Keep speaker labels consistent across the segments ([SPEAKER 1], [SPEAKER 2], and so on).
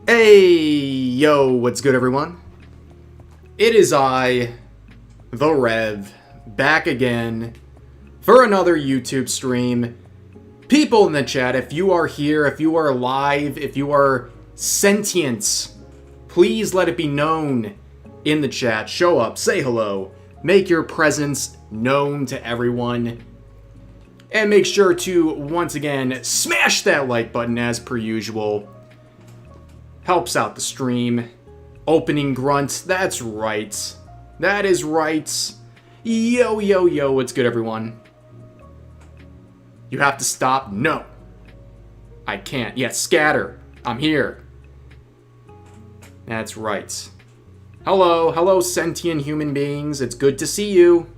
[SPEAKER 1] Hey, yo, what's good, everyone? It is I, the Rev, back again for another YouTube stream. People in the chat, if you are here, if you are live, if you are sentient, please let it be known in the chat. Show up, say hello, make your presence known to everyone. And make sure to, once again, smash that like button as per usual. Helps out the stream. Opening grunt, that's right. That is right. Yo, yo, yo, what's good, everyone? You have to stop? No. I can't. Yeah, scatter. I'm here. That's right. Hello, hello, sentient human beings. It's good to see you.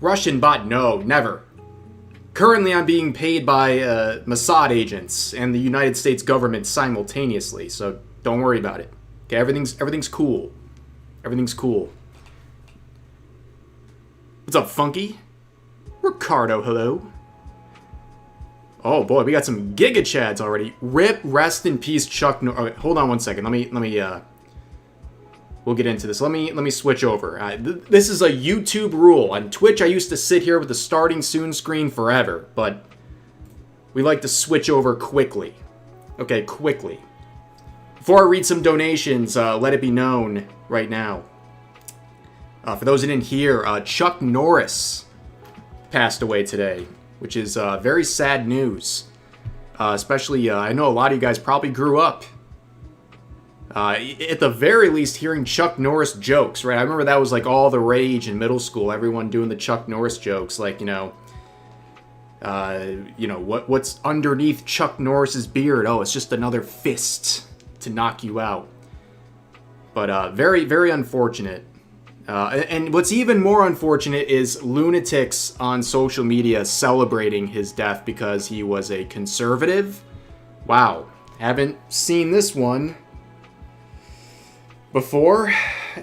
[SPEAKER 1] Russian bot, no, never. Currently, I'm being paid by Mossad agents and the United States government simultaneously, so don't worry about it. Okay, everything's cool. Everything's cool. What's up, Funky? Ricardo, hello. Oh boy, we got some giga-chads already. Rip, rest in peace, Chuck. No, okay, hold on one second. Let me. We'll get into this. Let me switch over. This is a YouTube rule. On Twitch, I used to sit here with the starting soon screen forever, but we like to switch over quickly. Okay, quickly. Before I read some donations, let it be known right now. For those who didn't hear, Chuck Norris passed away today, which is very sad news. Especially, I know a lot of you guys probably grew up at the very least, hearing Chuck Norris jokes, right? I remember that was like all the rage in middle school. Everyone doing the Chuck Norris jokes, like what's underneath Chuck Norris's beard? Oh, it's just another fist to knock you out. But very, very unfortunate. And what's even more unfortunate is lunatics on social media celebrating his death because he was a conservative. Wow, haven't seen this one before.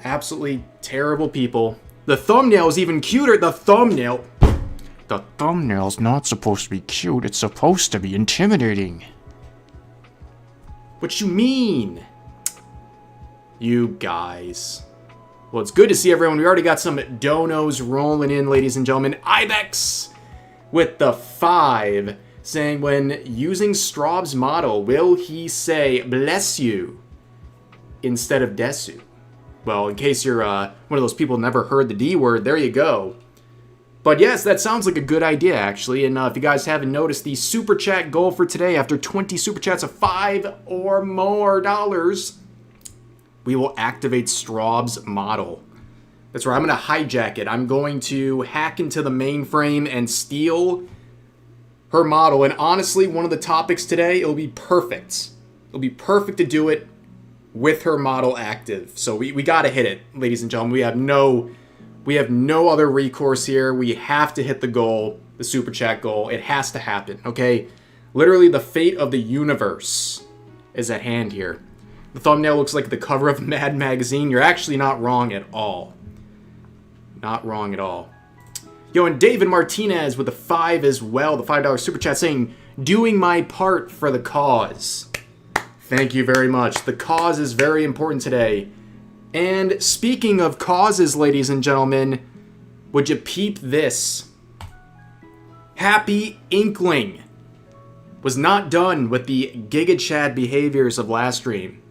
[SPEAKER 1] Absolutely terrible people. The thumbnail is even cuter. The thumbnail's not supposed to be cute. It's supposed to be intimidating. What you mean? You guys. Well, it's good to see everyone. We already got some donos rolling in, ladies and gentlemen. Ibex with the 5 saying, when using Straub's model, will he say bless you instead of desu? Well, in case you're one of those people who never heard the D word, there you go. But yes, that sounds like a good idea, actually. And if you guys haven't noticed, the super chat goal for today, after 20 super chats of $5 or more, we will activate Straub's model. That's right, I'm going to hijack it. I'm going to hack into the mainframe and steal her model. And honestly, one of the topics today, it'll be perfect. It'll be perfect to do it with her model active. So we got to hit it, ladies and gentlemen. We have no other recourse here. We have to hit the goal, the super chat goal. It has to happen, okay? Literally, the fate of the universe is at hand here. The thumbnail looks like the cover of Mad Magazine. You're actually not wrong at all. Not wrong at all. Yo, and David Martinez with the 5 as well, the $5 super chat saying, doing my part for the cause. Thank you very much. The cause is very important today. And speaking of causes, ladies and gentlemen, would you peep this? Happy Inkling was not done with the giga-chad behaviors of last stream.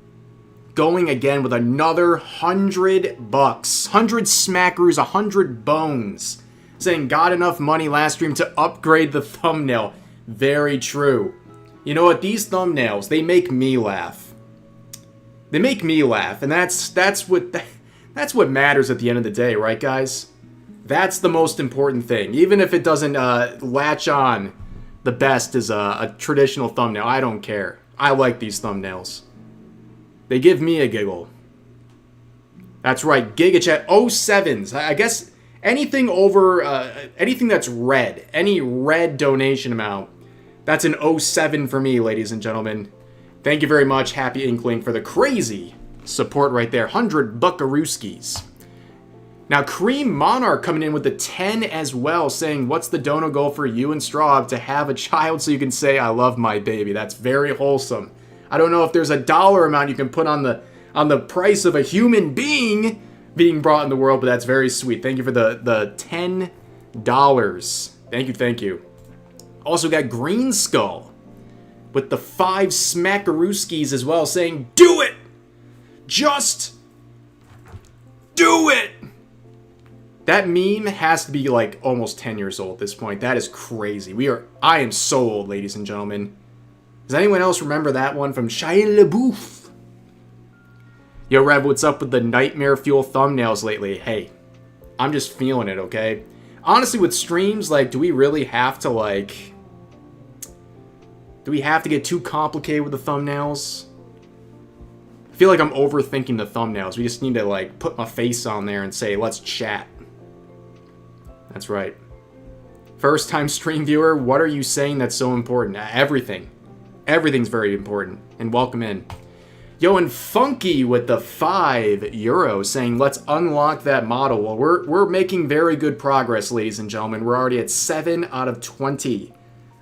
[SPEAKER 1] going again with another $100. 100 smackaroos, 100 bones. Saying, got enough money last stream to upgrade the thumbnail. Very true. You know what? These thumbnails, they make me laugh. They make me laugh, and that's what matters at the end of the day, right, guys? That's the most important thing. Even if it doesn't latch on the best as a traditional thumbnail, I don't care. I like these thumbnails. They give me a giggle. That's right, GigaChat 07s. I guess anything over, anything that's red, any red donation amount, that's an 07 for me, ladies and gentlemen. Thank you very much, Happy Inkling, for the crazy support right there. 100 buckarooskies. Now, Cream Monarch coming in with the 10 as well, saying, what's the dono goal for you and Straub to have a child so you can say, I love my baby? That's very wholesome. I don't know if there's a dollar amount you can put on the price of a human being being brought in the world, but that's very sweet. Thank you for the $10. Thank you. Also got Green Skull with the 5 smackarooskies as well, saying, do it! Just do it! That meme has to be like almost 10 years old at this point. That is crazy. I am so old, ladies and gentlemen. Does anyone else remember that one from Shia LaBeouf? Yo, Rev, what's up with the Nightmare Fuel thumbnails lately? Hey, I'm just feeling it, okay? Honestly, with streams, like, do we really have to, like... Do we have to get too complicated with the thumbnails? I feel like I'm overthinking the thumbnails. We just need to, like, put my face on there and say, let's chat. That's right. First time stream viewer, what are you saying that's so important? Everything. Everything's very important. And welcome in. Yo, and Funky with the €5 saying, let's unlock that model. Well, we're making very good progress, ladies and gentlemen. We're already at 7 out of 20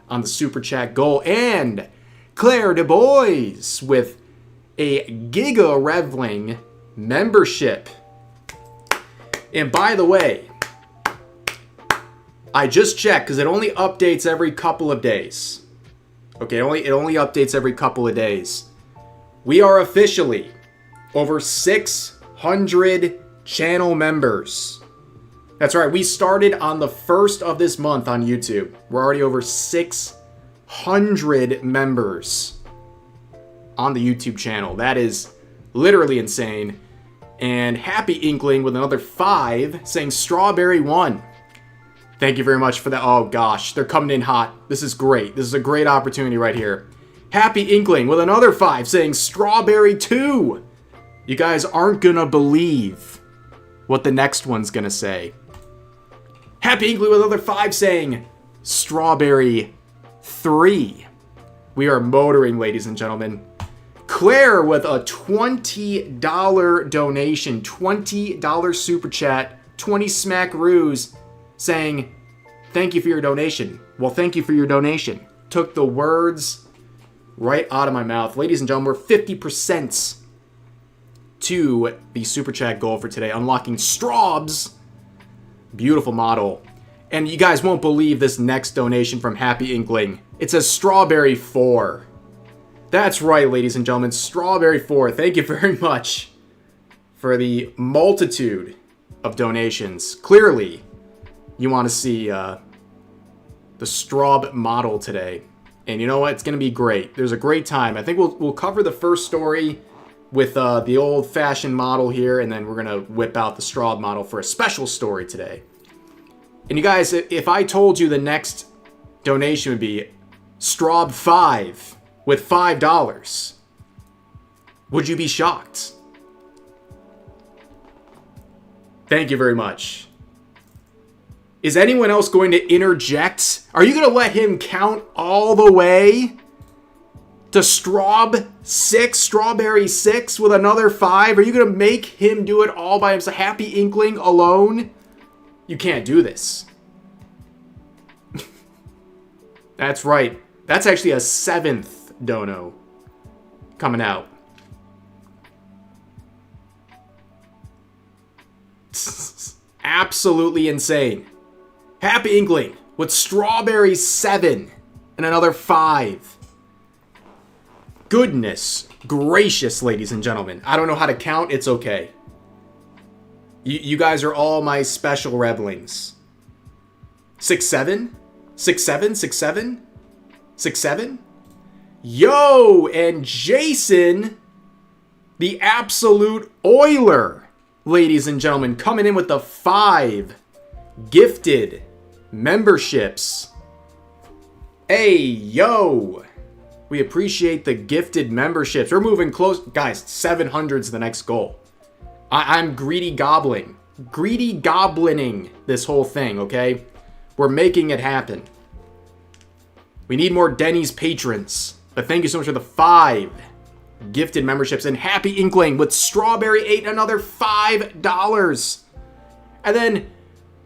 [SPEAKER 1] on the Super Chat goal. And Claire Du Bois with a Giga Revling membership. And by the way, I just checked because it only updates every couple of days. Okay, it only updates every couple of days. We are officially over 600 channel members. That's right, we started on the 1st of this month on YouTube. We're already over 600 members on the YouTube channel. That is literally insane. And Happy Inkling with another 5 saying Strawberry 1. Thank you very much for that. Oh gosh, they're coming in hot. This is great. This is a great opportunity right here. Happy Inkling with another 5 saying Strawberry 2. You guys aren't gonna believe what the next one's gonna say. Happy Inkling with another 5 saying Strawberry 3. We are motoring, ladies and gentlemen. Claire with a $20 donation, $20 super chat, 20 smackaroos, saying, thank you for your donation. Well, thank you for your donation. Took the words right out of my mouth. Ladies and gentlemen, we're 50% to the super chat goal for today, unlocking Straub's beautiful model. And you guys won't believe this next donation from Happy Inkling. It says Strawberry 4. That's right, ladies and gentlemen, Strawberry 4. Thank you very much for the multitude of donations. Clearly, you want to see the Straub model today. And you know what? It's going to be great. There's a great time. I think we'll cover the first story with the old-fashioned model here, and then we're going to whip out the Straub model for a special story today. And you guys, if I told you the next donation would be Straub 5 with $5, would you be shocked? Thank you very much. Is anyone else going to interject? Are you going to let him count all the way to Strawberry 6 with another 5? Are you going to make him do it all by himself? Happy Inkling alone? You can't do this. That's right. That's actually a 7th dono coming out. Absolutely insane. Happy Inkling with Strawberry 7 and another 5. Goodness gracious, ladies and gentlemen. I don't know how to count. It's okay. You guys are all my special Revlings. 6-7? 6-7? 6-7? 6-7? Yo, and Jason, the absolute Oiler, ladies and gentlemen, coming in with the 5 gifted memberships. Hey, yo. We appreciate the gifted memberships. We're moving close. Guys, 700's the next goal. I'm greedy gobbling. Greedy goblining this whole thing, okay? We're making it happen. We need more Denny's patrons. But thank you so much for the 5 gifted memberships. And Happy Inkling with Strawberry 8, another $5. And then,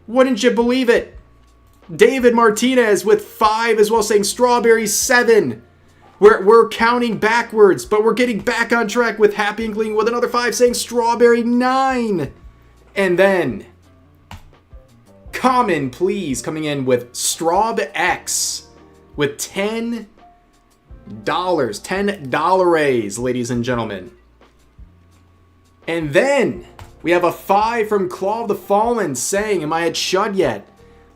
[SPEAKER 1] wouldn't you believe it? David Martinez with 5 as well, saying Strawberry 7. We're counting backwards, but we're getting back on track with Happy Inkling with another 5 saying Strawberry 9. And then Common Please coming in with Straub X with $10. $10, ladies and gentlemen. And then we have a 5 from Claw of the Fallen saying, am I at Chud yet?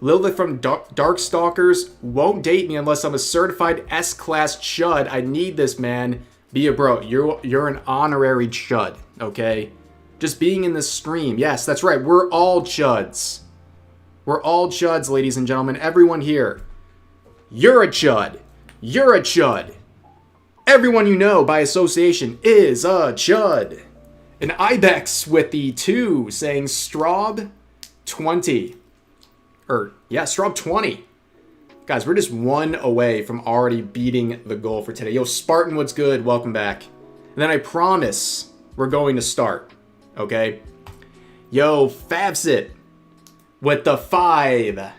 [SPEAKER 1] Lilith from Darkstalkers won't date me unless I'm a certified S-class chud. I need this, man. Be a bro. You're an honorary chud, okay? Just being in this stream. Yes, that's right. We're all chuds. We're all chuds, ladies and gentlemen. Everyone here. You're a chud. You're a chud. Everyone you know by association is a chud. An Ibex with the 2 saying Straub 20. Straub 20. Guys, we're just 1 away from already beating the goal for today. Yo, Spartan, what's good? Welcome back. And then I promise we're going to start, okay? Yo, Fabsit with the 5.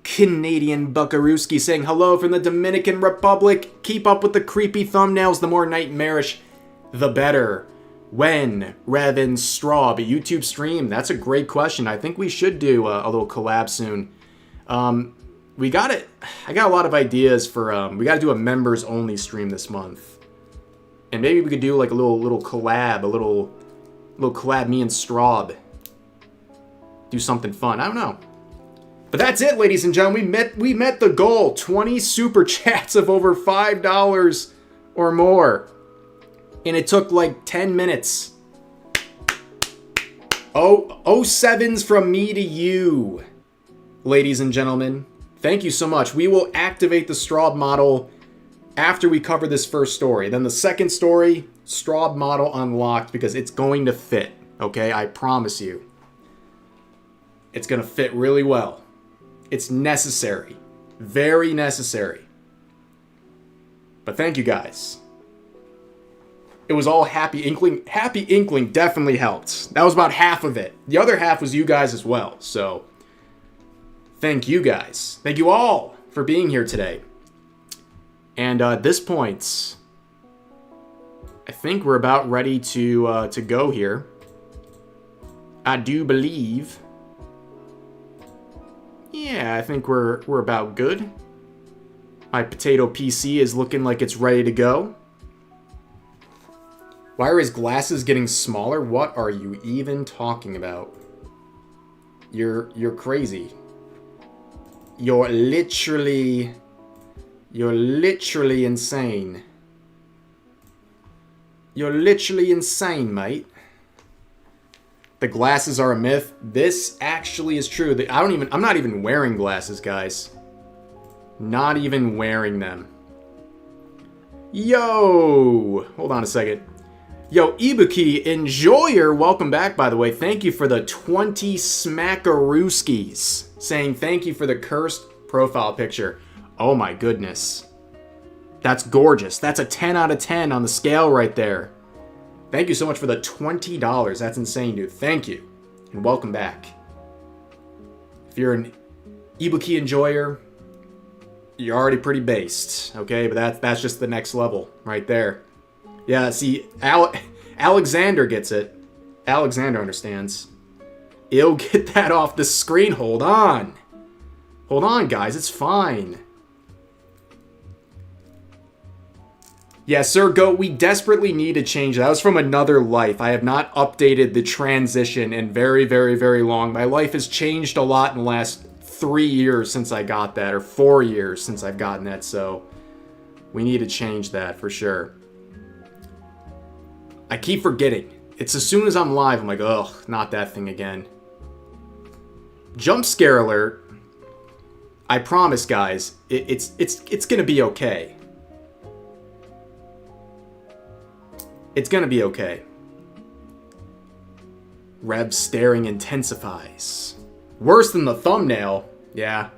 [SPEAKER 1] Canadian Buckarooski saying hello from the Dominican Republic. Keep up with the creepy thumbnails. The more nightmarish, the better. When Rev and Straub, a YouTube stream? That's a great question. I think we should do a little collab soon. I got a lot of ideas for, we got to do a members only stream this month. And maybe we could do like a little collab, a little collab, me and Straub. Do something fun. I don't know. But that's it, ladies and gentlemen. We met the goal. 20 super chats of over $5 or more. And it took like 10 minutes. Oh, 07s from me to you, ladies and gentlemen. Thank you so much. We will activate the Straub model after we cover this first story. Then the second story, Straub model unlocked because it's going to fit. Okay, I promise you. It's going to fit really well. It's necessary. Very necessary. But thank you guys. It was all Happy Inkling. Happy Inkling definitely helped. That was about half of it. The other half was you guys as well. So, thank you guys. Thank you all for being here today. And at this point, I think we're about ready to go here. I do believe. Yeah, I think we're about good. My potato PC is looking like it's ready to go. Why are his glasses getting smaller? What are you even talking about? You're crazy. You're literally insane. You're literally insane, mate. The glasses are a myth. This actually is true. I'm not even wearing glasses, guys. Not even wearing them. Yo! Hold on a second. Yo, Ibuki Enjoyer, welcome back, by the way. Thank you for the 20 smackarooskies. Saying thank you for the cursed profile picture. Oh my goodness. That's gorgeous. That's a 10 out of 10 on the scale right there. Thank you so much for the $20. That's insane, dude. Thank you. And welcome back. If you're an Ibuki Enjoyer, you're already pretty based, okay? But that's just the next level right there. Yeah, see, Alexander gets it. Alexander understands. He'll get that off the screen. Hold on. Hold on, guys. It's fine. Yeah, Sir Goat, we desperately need to change that. That was from another life. I have not updated the transition in very, very, very long. My life has changed a lot in the last 3 years since I got that, or 4 years since I've gotten that, so we need to change that for sure. I keep forgetting. It's as soon as I'm live, I'm like, ugh, not that thing again. Jump scare alert. I promise, guys, it's gonna be okay. It's gonna be okay. Rev staring intensifies. Worse than the thumbnail. Yeah.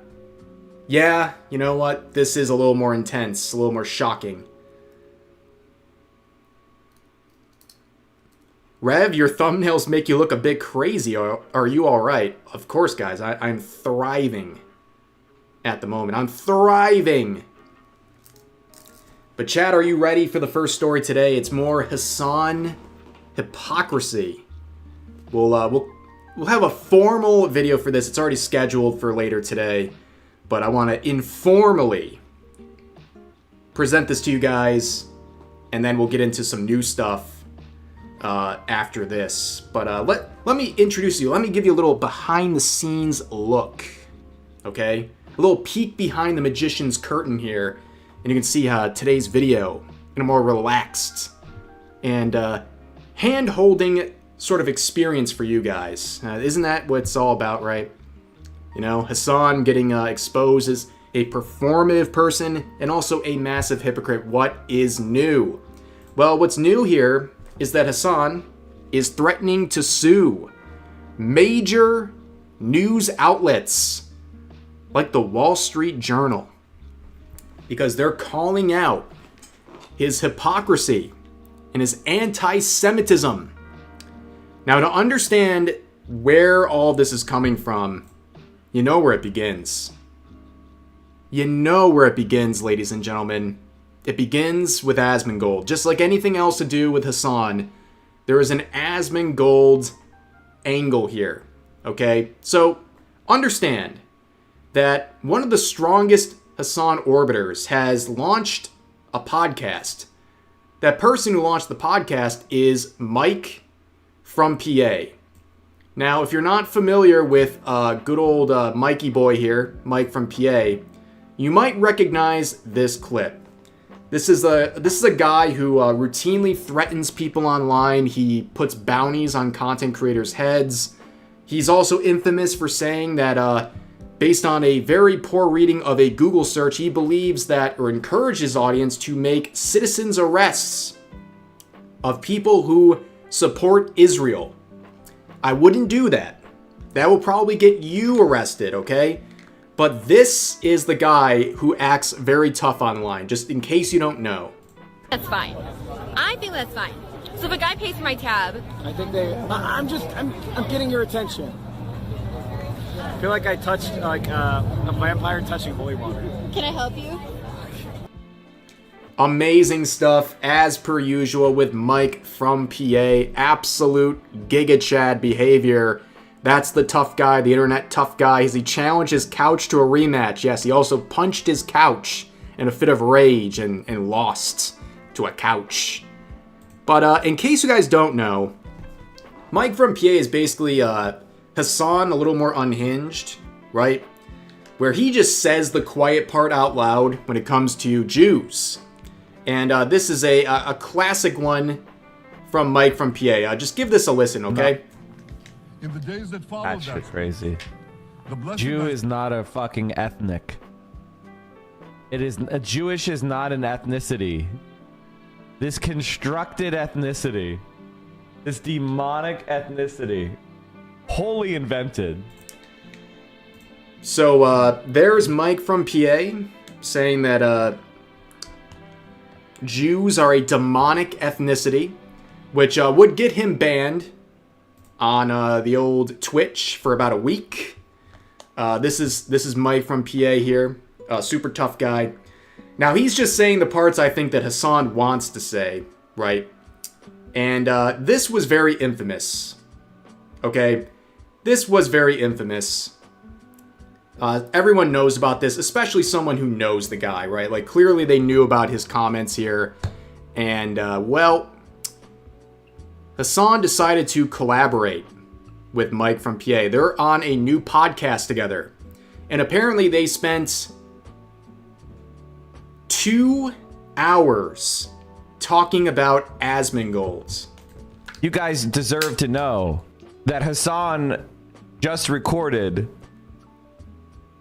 [SPEAKER 1] Yeah, you know what? This is a little more intense, a little more shocking. Rev, your thumbnails make you look a bit crazy. Are you alright? Of course, guys. I'm thriving at the moment. I'm thriving. But Chad, are you ready for the first story today? It's more Hasan hypocrisy. We'll have a formal video for this. It's already scheduled for later today, but I want to informally present this to you guys, and then we'll get into some new stuff after this. But let me introduce you. Let me give you a little behind-the-scenes look, okay? A little peek behind the magician's curtain here. And you can see today's video in a more relaxed and hand-holding sort of experience for you guys. Isn't that what it's all about, right? You know, Hasan getting exposed as a performative person and also a massive hypocrite. What is new? Well, what's new here is that Hasan is threatening to sue major news outlets like the Wall Street Journal, because they're calling out his hypocrisy and his anti-Semitism. Now, to understand where all this is coming from, you know where it begins. You know where it begins, ladies and gentlemen. It begins with Asmongold. Just like anything else to do with Hasan, there is an Asmongold angle here, okay? So, understand that one of the strongest Hasan orbiters has launched a podcast. That person who launched the podcast is Mike from PA. Now, if you're not familiar with good old Mikey boy here, Mike from PA, you might recognize this clip. This is a guy who routinely threatens people online. He puts bounties on content creators' heads. He's also infamous for saying that based on a very poor reading of a Google search, he believes that, or encourages his audience to make citizens arrests of people who support Israel. I wouldn't do that. That will probably get you arrested, okay? But this is the guy who acts very tough online, just in case you don't know.
[SPEAKER 2] That's fine. I think that's fine. So if a guy pays for my tab,
[SPEAKER 3] I think I'm getting your attention. I feel like I touched like a vampire touching holy water.
[SPEAKER 2] can I help you?
[SPEAKER 1] Amazing stuff, as per usual, with Mike from PA. Absolute giga-chad behavior. That's the tough guy, the internet tough guy. As he challenged his couch to a rematch. Yes, he also punched his couch in a fit of rage and lost to a couch. But in case you guys don't know, Mike from PA is basically Hasan a little more unhinged, right? Where he just says the quiet part out loud when it comes to Jews. And this is a classic one from Mike from PA. Just give this a listen, okay?
[SPEAKER 4] In the days that followed
[SPEAKER 5] That's shit crazy. Jew is not a fucking ethnic. It is a Jewish is not an ethnicity. This constructed ethnicity, this demonic ethnicity, wholly invented.
[SPEAKER 1] So there's Mike from PA saying that Jews are a demonic ethnicity, which would get him banned on the old Twitch for about a week. This is Mike from PA here, super tough guy. Now he's just saying the parts I think that Hasan wants to say, right? And this was very infamous. Okay, this was very infamous. Everyone knows about this, especially someone who knows the guy, right? Like, clearly they knew about his comments here. And, well, Hasan decided to collaborate with Mike from PA. They're on a new podcast together. And apparently they spent 2 hours talking about Asmongold.
[SPEAKER 5] You guys deserve to know that Hasan just recorded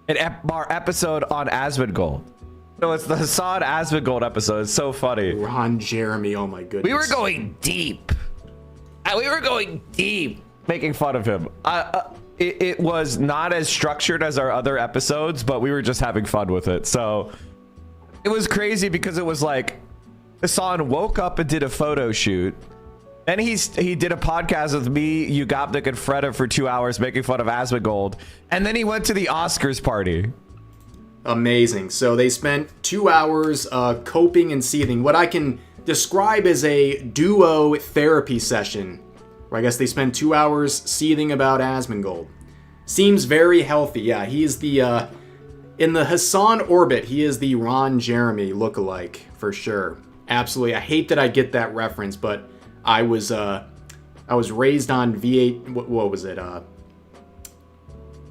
[SPEAKER 5] our episode on Asmongold. So it's the Hasan Asmongold episode. It's so funny.
[SPEAKER 1] Ron Jeremy, oh my goodness.
[SPEAKER 5] We were going deep. Making fun of him. It was not as structured as our other episodes, but we were just having fun with it. So it was crazy because it was like Hasan woke up and did a photo shoot. Then he did a podcast with me, Ugopnik, and Freda for 2 hours making fun of Asmongold. And then he went to the Oscars party.
[SPEAKER 1] Amazing. So they spent 2 hours coping and seething. What I can describe as a duo therapy session. Where I guess they spent 2 hours seething about Asmongold. Seems very healthy. Yeah, he is the... in the Hasan orbit, he is the Ron Jeremy lookalike, for sure. Absolutely. I hate that I get that reference, but I was raised on V8... What was it?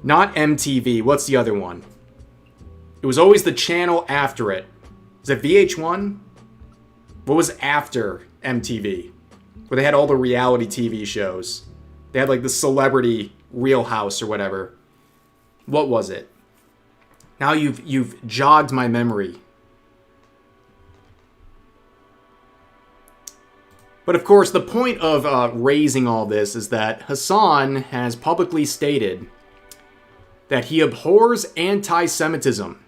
[SPEAKER 1] Not MTV. What's the other one? It was always the channel after it. Is it VH1? What was after MTV? Where they had all the reality TV shows. They had like the Celebrity Real House or whatever. What was it? Now you've jogged my memory. But of course, the point of raising all this is that Hasan has publicly stated that he abhors anti-Semitism,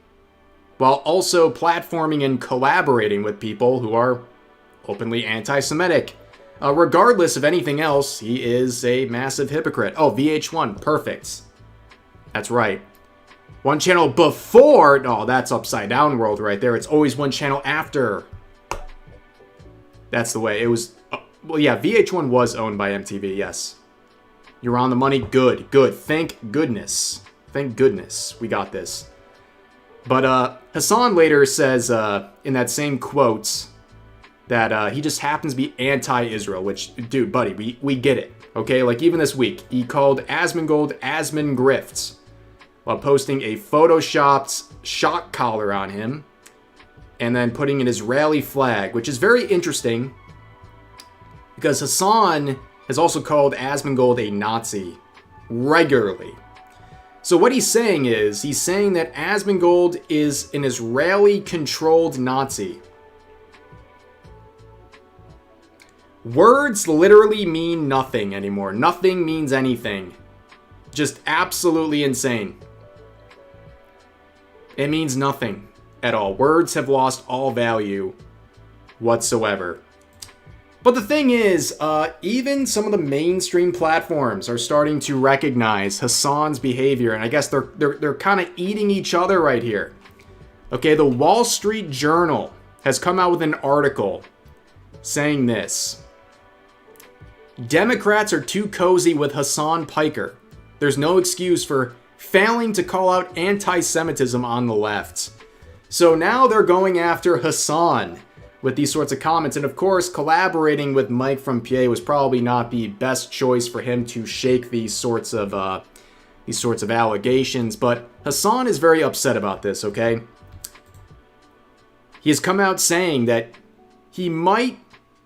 [SPEAKER 1] while also platforming and collaborating with people who are openly anti-Semitic. Regardless of anything else, he is a massive hypocrite. Oh, VH1, perfect. That's right. One channel before... Oh, that's upside down world right there. It's always one channel after. That's the way. It was... well, yeah, VH1 was owned by MTV, yes. You're on the money. Good, good. Thank goodness. Thank goodness we got this. But Hasan later says in that same quote that he just happens to be anti-Israel, which, dude, buddy, we get it, okay? Like, even this week, he called Asmongold Asmon Grifts while posting a photoshopped shock collar on him and then putting an Israeli flag, which is very interesting because Hasan has also called Asmongold a Nazi regularly. So what he's saying is, he's saying that Asmongold is an Israeli-controlled Nazi. Words literally mean nothing anymore. Nothing means anything. Just absolutely insane. It means nothing at all. Words have lost all value whatsoever. But the thing is, even some of the mainstream platforms are starting to recognize Hasan's behavior, and I guess they're kind of eating each other right here. Okay, the Wall Street Journal has come out with an article saying this. Democrats are too cozy with Hasan Piker. There's no excuse for failing to call out anti-Semitism on the left. So now they're going after Hasan with these sorts of comments, and of course, collaborating with Mike from PA was probably not the best choice for him to shake these sorts of allegations. But Hasan is very upset about this. Okay, he has come out saying that he might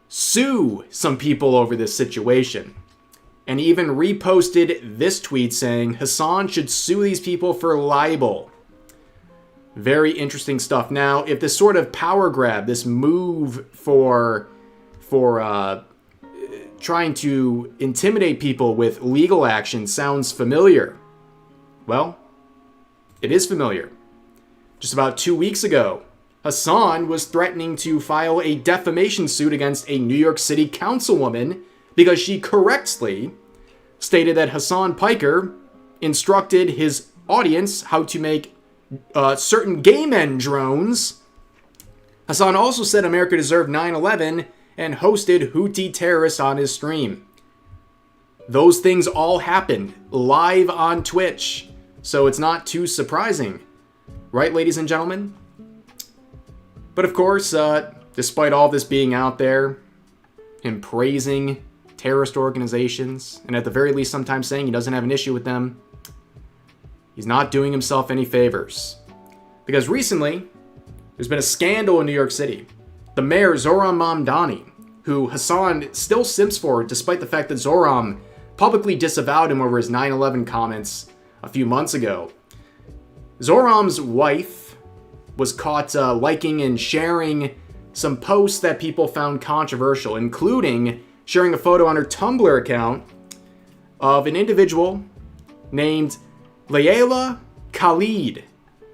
[SPEAKER 1] sue some people over this situation, and even reposted this tweet saying Hasan should sue these people for libel. Very interesting stuff. Now, if this sort of power grab, this move for trying to intimidate people with legal action sounds familiar, well, it is familiar. Just about 2 weeks ago, Hasan was threatening to file a defamation suit against a New York City councilwoman because she correctly stated that Hasan Piker instructed his audience how to make certain gay men drones. Hasan also said America deserved 9/11 and hosted Houthi terrorists on his stream. Those things all happened live on Twitch, so it's not too surprising, right, ladies and gentlemen? But of course, despite all this being out there, him praising terrorist organizations, and at the very least sometimes saying he doesn't have an issue with them, he's not doing himself any favors. Because recently, there's been a scandal in New York City. The mayor, Zohran Mamdani, who Hasan still simps for, despite the fact that Zohran publicly disavowed him over his 9/11 comments a few months ago. Zohran's wife was caught liking and sharing some posts that people found controversial, including sharing a photo on her Tumblr account of an individual named Layla Khalid,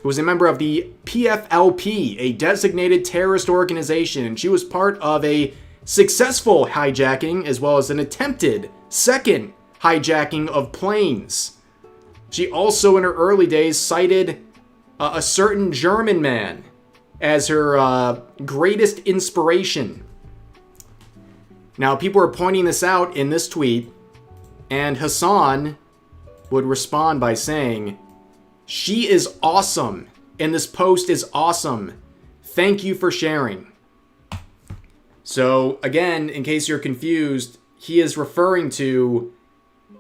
[SPEAKER 1] who was a member of the PFLP, a designated terrorist organization, and she was part of a successful hijacking as well as an attempted second hijacking of planes. She also, in her early days, cited a certain German man as her greatest inspiration. Now, people are pointing this out in this tweet, and Hasan would respond by saying, "She is awesome, and this post is awesome. Thank you for sharing." So, again, in case you're confused, he is referring to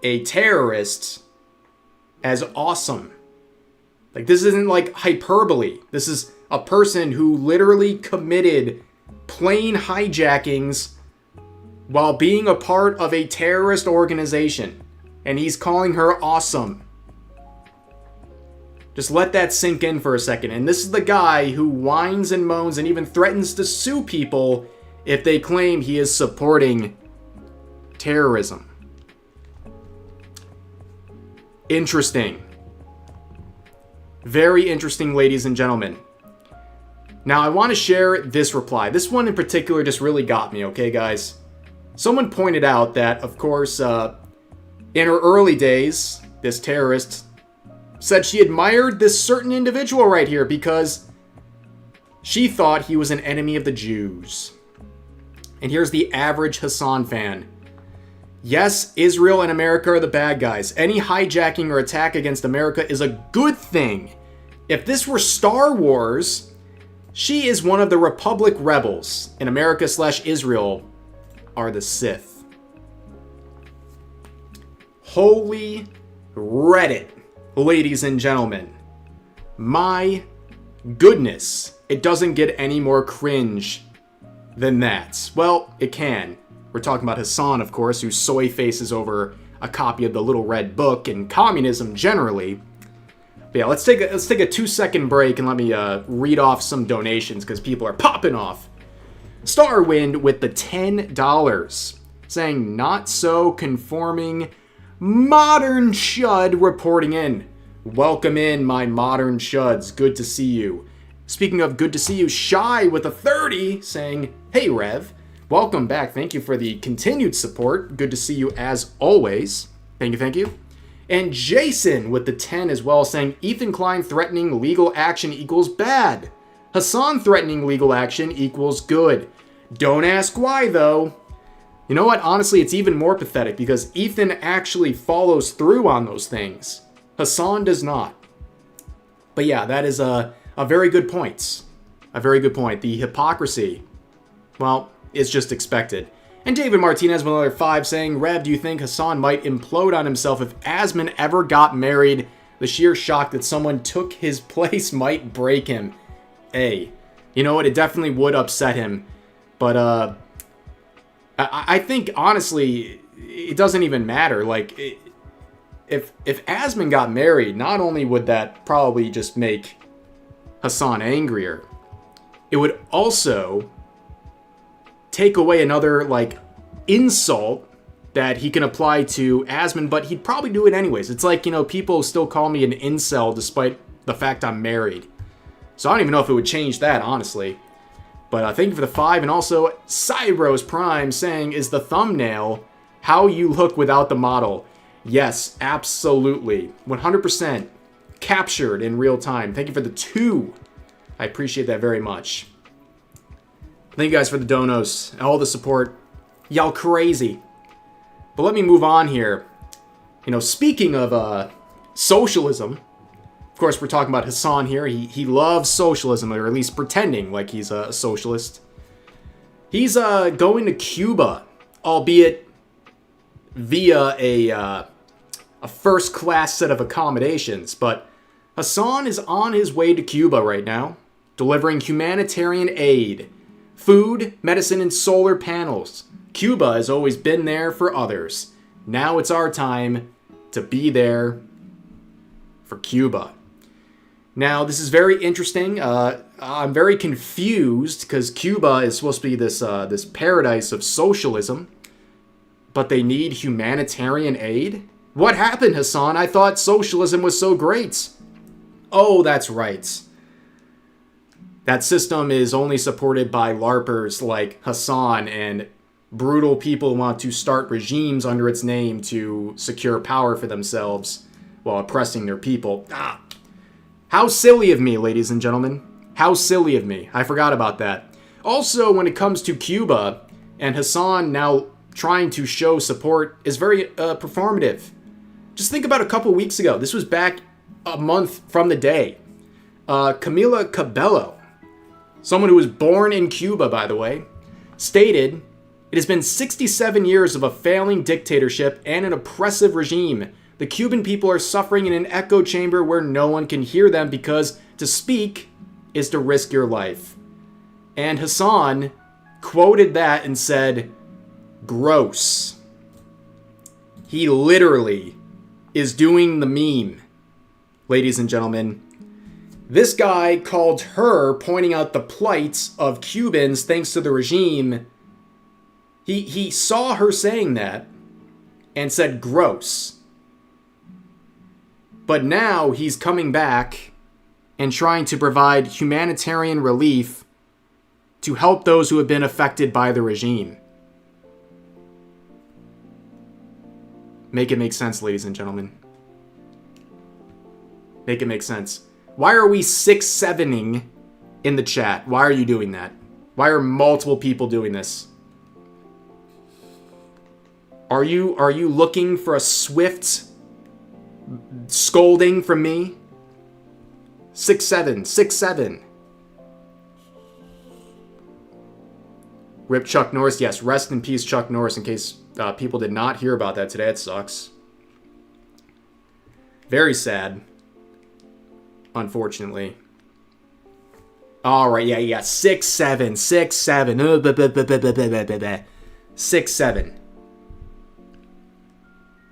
[SPEAKER 1] a terrorist as awesome. Like, this isn't like hyperbole. This is a person who literally committed plane hijackings while being a part of a terrorist organization. And he's calling her awesome. Just let that sink in for a second. And this is the guy who whines and moans and even threatens to sue people if they claim he is supporting terrorism. Interesting. Very interesting, ladies and gentlemen. Now, I want to share this reply. This one in particular just really got me, okay, guys? Someone pointed out that, of course, in her early days, this terrorist said she admired this certain individual right here because she thought he was an enemy of the Jews. And here's the average Hasan fan. Yes, Israel and America are the bad guys. Any hijacking or attack against America is a good thing. If this were Star Wars, she is one of the Republic rebels, and America/Israel are the Sith. Holy Reddit, ladies and gentlemen. My goodness, it doesn't get any more cringe than that. Well, it can. We're talking about Hasan, of course, who soy faces over a copy of the Little Red Book and communism generally. But yeah, let's take a 2-second break and let me read off some donations because people are popping off. Starwind with the $10, saying not so conforming modern chud reporting in. Welcome in, my modern chuds. Good to see you. Speaking of good to see you, Shy with a 30, saying, hey Rev. Welcome back. Thank you for the continued support. Good to see you as always. Thank you, thank you. And Jason with the 10 as well, saying Ethan Klein threatening legal action equals bad. Hasan threatening legal action equals good. Don't ask why, though. You know what? Honestly, it's even more pathetic because Ethan actually follows through on those things. Hasan does not. But yeah, that is a very good point. A very good point. The hypocrisy, well, it's just expected. And David Martinez with another 5 saying, Rev, do you think Hasan might implode on himself if Asman ever got married? The sheer shock that someone took his place might break him. Hey, you know what? It definitely would upset him. But I think, honestly, it doesn't even matter. Like, if Asman got married, not only would that probably just make Hasan angrier, it would also take away another, like, insult that he can apply to Asman, but he'd probably do it anyways. It's like, you know, people still call me an incel despite the fact I'm married. So I don't even know if it would change that, honestly. But thank you for the 5, and also Cybros Prime saying, is the thumbnail how you look without the model? Yes, absolutely. 100% captured in real time. Thank you for the 2. I appreciate that very much. Thank you guys for the donos and all the support. Y'all crazy. But let me move on here. You know, speaking of socialism, of course, we're talking about Hasan here. He loves socialism, or at least pretending like he's a socialist. He's going to Cuba, albeit via a first-class set of accommodations. But Hasan is on his way to Cuba right now, delivering humanitarian aid, food, medicine, and solar panels. Cuba has always been there for others. Now it's our time to be there for Cuba. Now, this is very interesting. I'm very confused because Cuba is supposed to be this paradise of socialism, but they need humanitarian aid? What happened, Hasan? I thought socialism was so great. Oh, that's right. That system is only supported by LARPers like Hasan, and brutal people want to start regimes under its name to secure power for themselves while oppressing their people. How silly of me, ladies and gentlemen. How silly of me. I forgot about that. Also, when it comes to Cuba, and Hasan now trying to show support, is very performative. Just think about a couple weeks ago. This was back a month from the day. Camila Cabello, someone who was born in Cuba, by the way, stated, "It has been 67 years of a failing dictatorship and an oppressive regime. The Cuban people are suffering in an echo chamber where no one can hear them because to speak is to risk your life." And Hasan quoted that and said, "Gross." He literally is doing the meme, ladies and gentlemen. This guy called her pointing out the plight of Cubans thanks to the regime. He saw her saying that and said gross. But now he's coming back and trying to provide humanitarian relief to help those who have been affected by the regime. Make it make sense, ladies and gentlemen. Make it make sense. Why are we 6-7ing in the chat? Why are you doing that? Why are multiple people doing this? Are you looking for a swift scolding from me? 6-7, 6-7. Rip Chuck Norris. Yes, rest in peace, Chuck Norris, in case people did not hear about that today. It sucks. Very sad. Unfortunately. Alright, yeah. 6-7, 6-7. 6-7.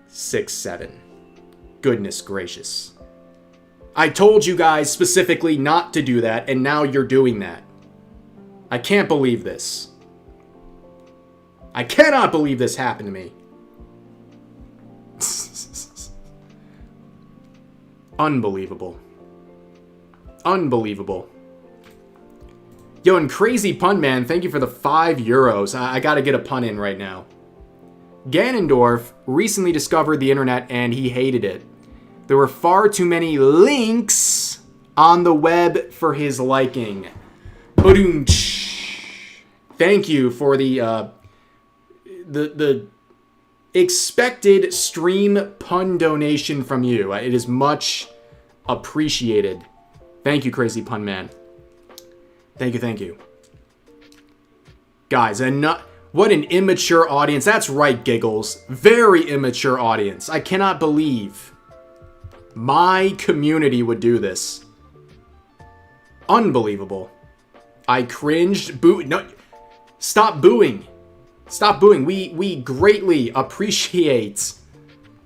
[SPEAKER 1] 6-7. Goodness gracious. I told you guys specifically not to do that, and now you're doing that. I can't believe this. I cannot believe this happened to me. Unbelievable. Unbelievable. Yo, and Crazy Pun Man, thank you for the €5. I gotta get a pun in right now. Ganondorf recently discovered the internet and he hated it. There were far too many links on the web for his liking. Thank you for the expected stream pun donation from you. It is much appreciated. Thank you, Crazy Pun Man. Thank you. Guys, what an immature audience. That's right, Giggles. Very immature audience. I cannot believe my community would do this. Unbelievable. I cringed. No, stop booing. Stop booing. We greatly appreciate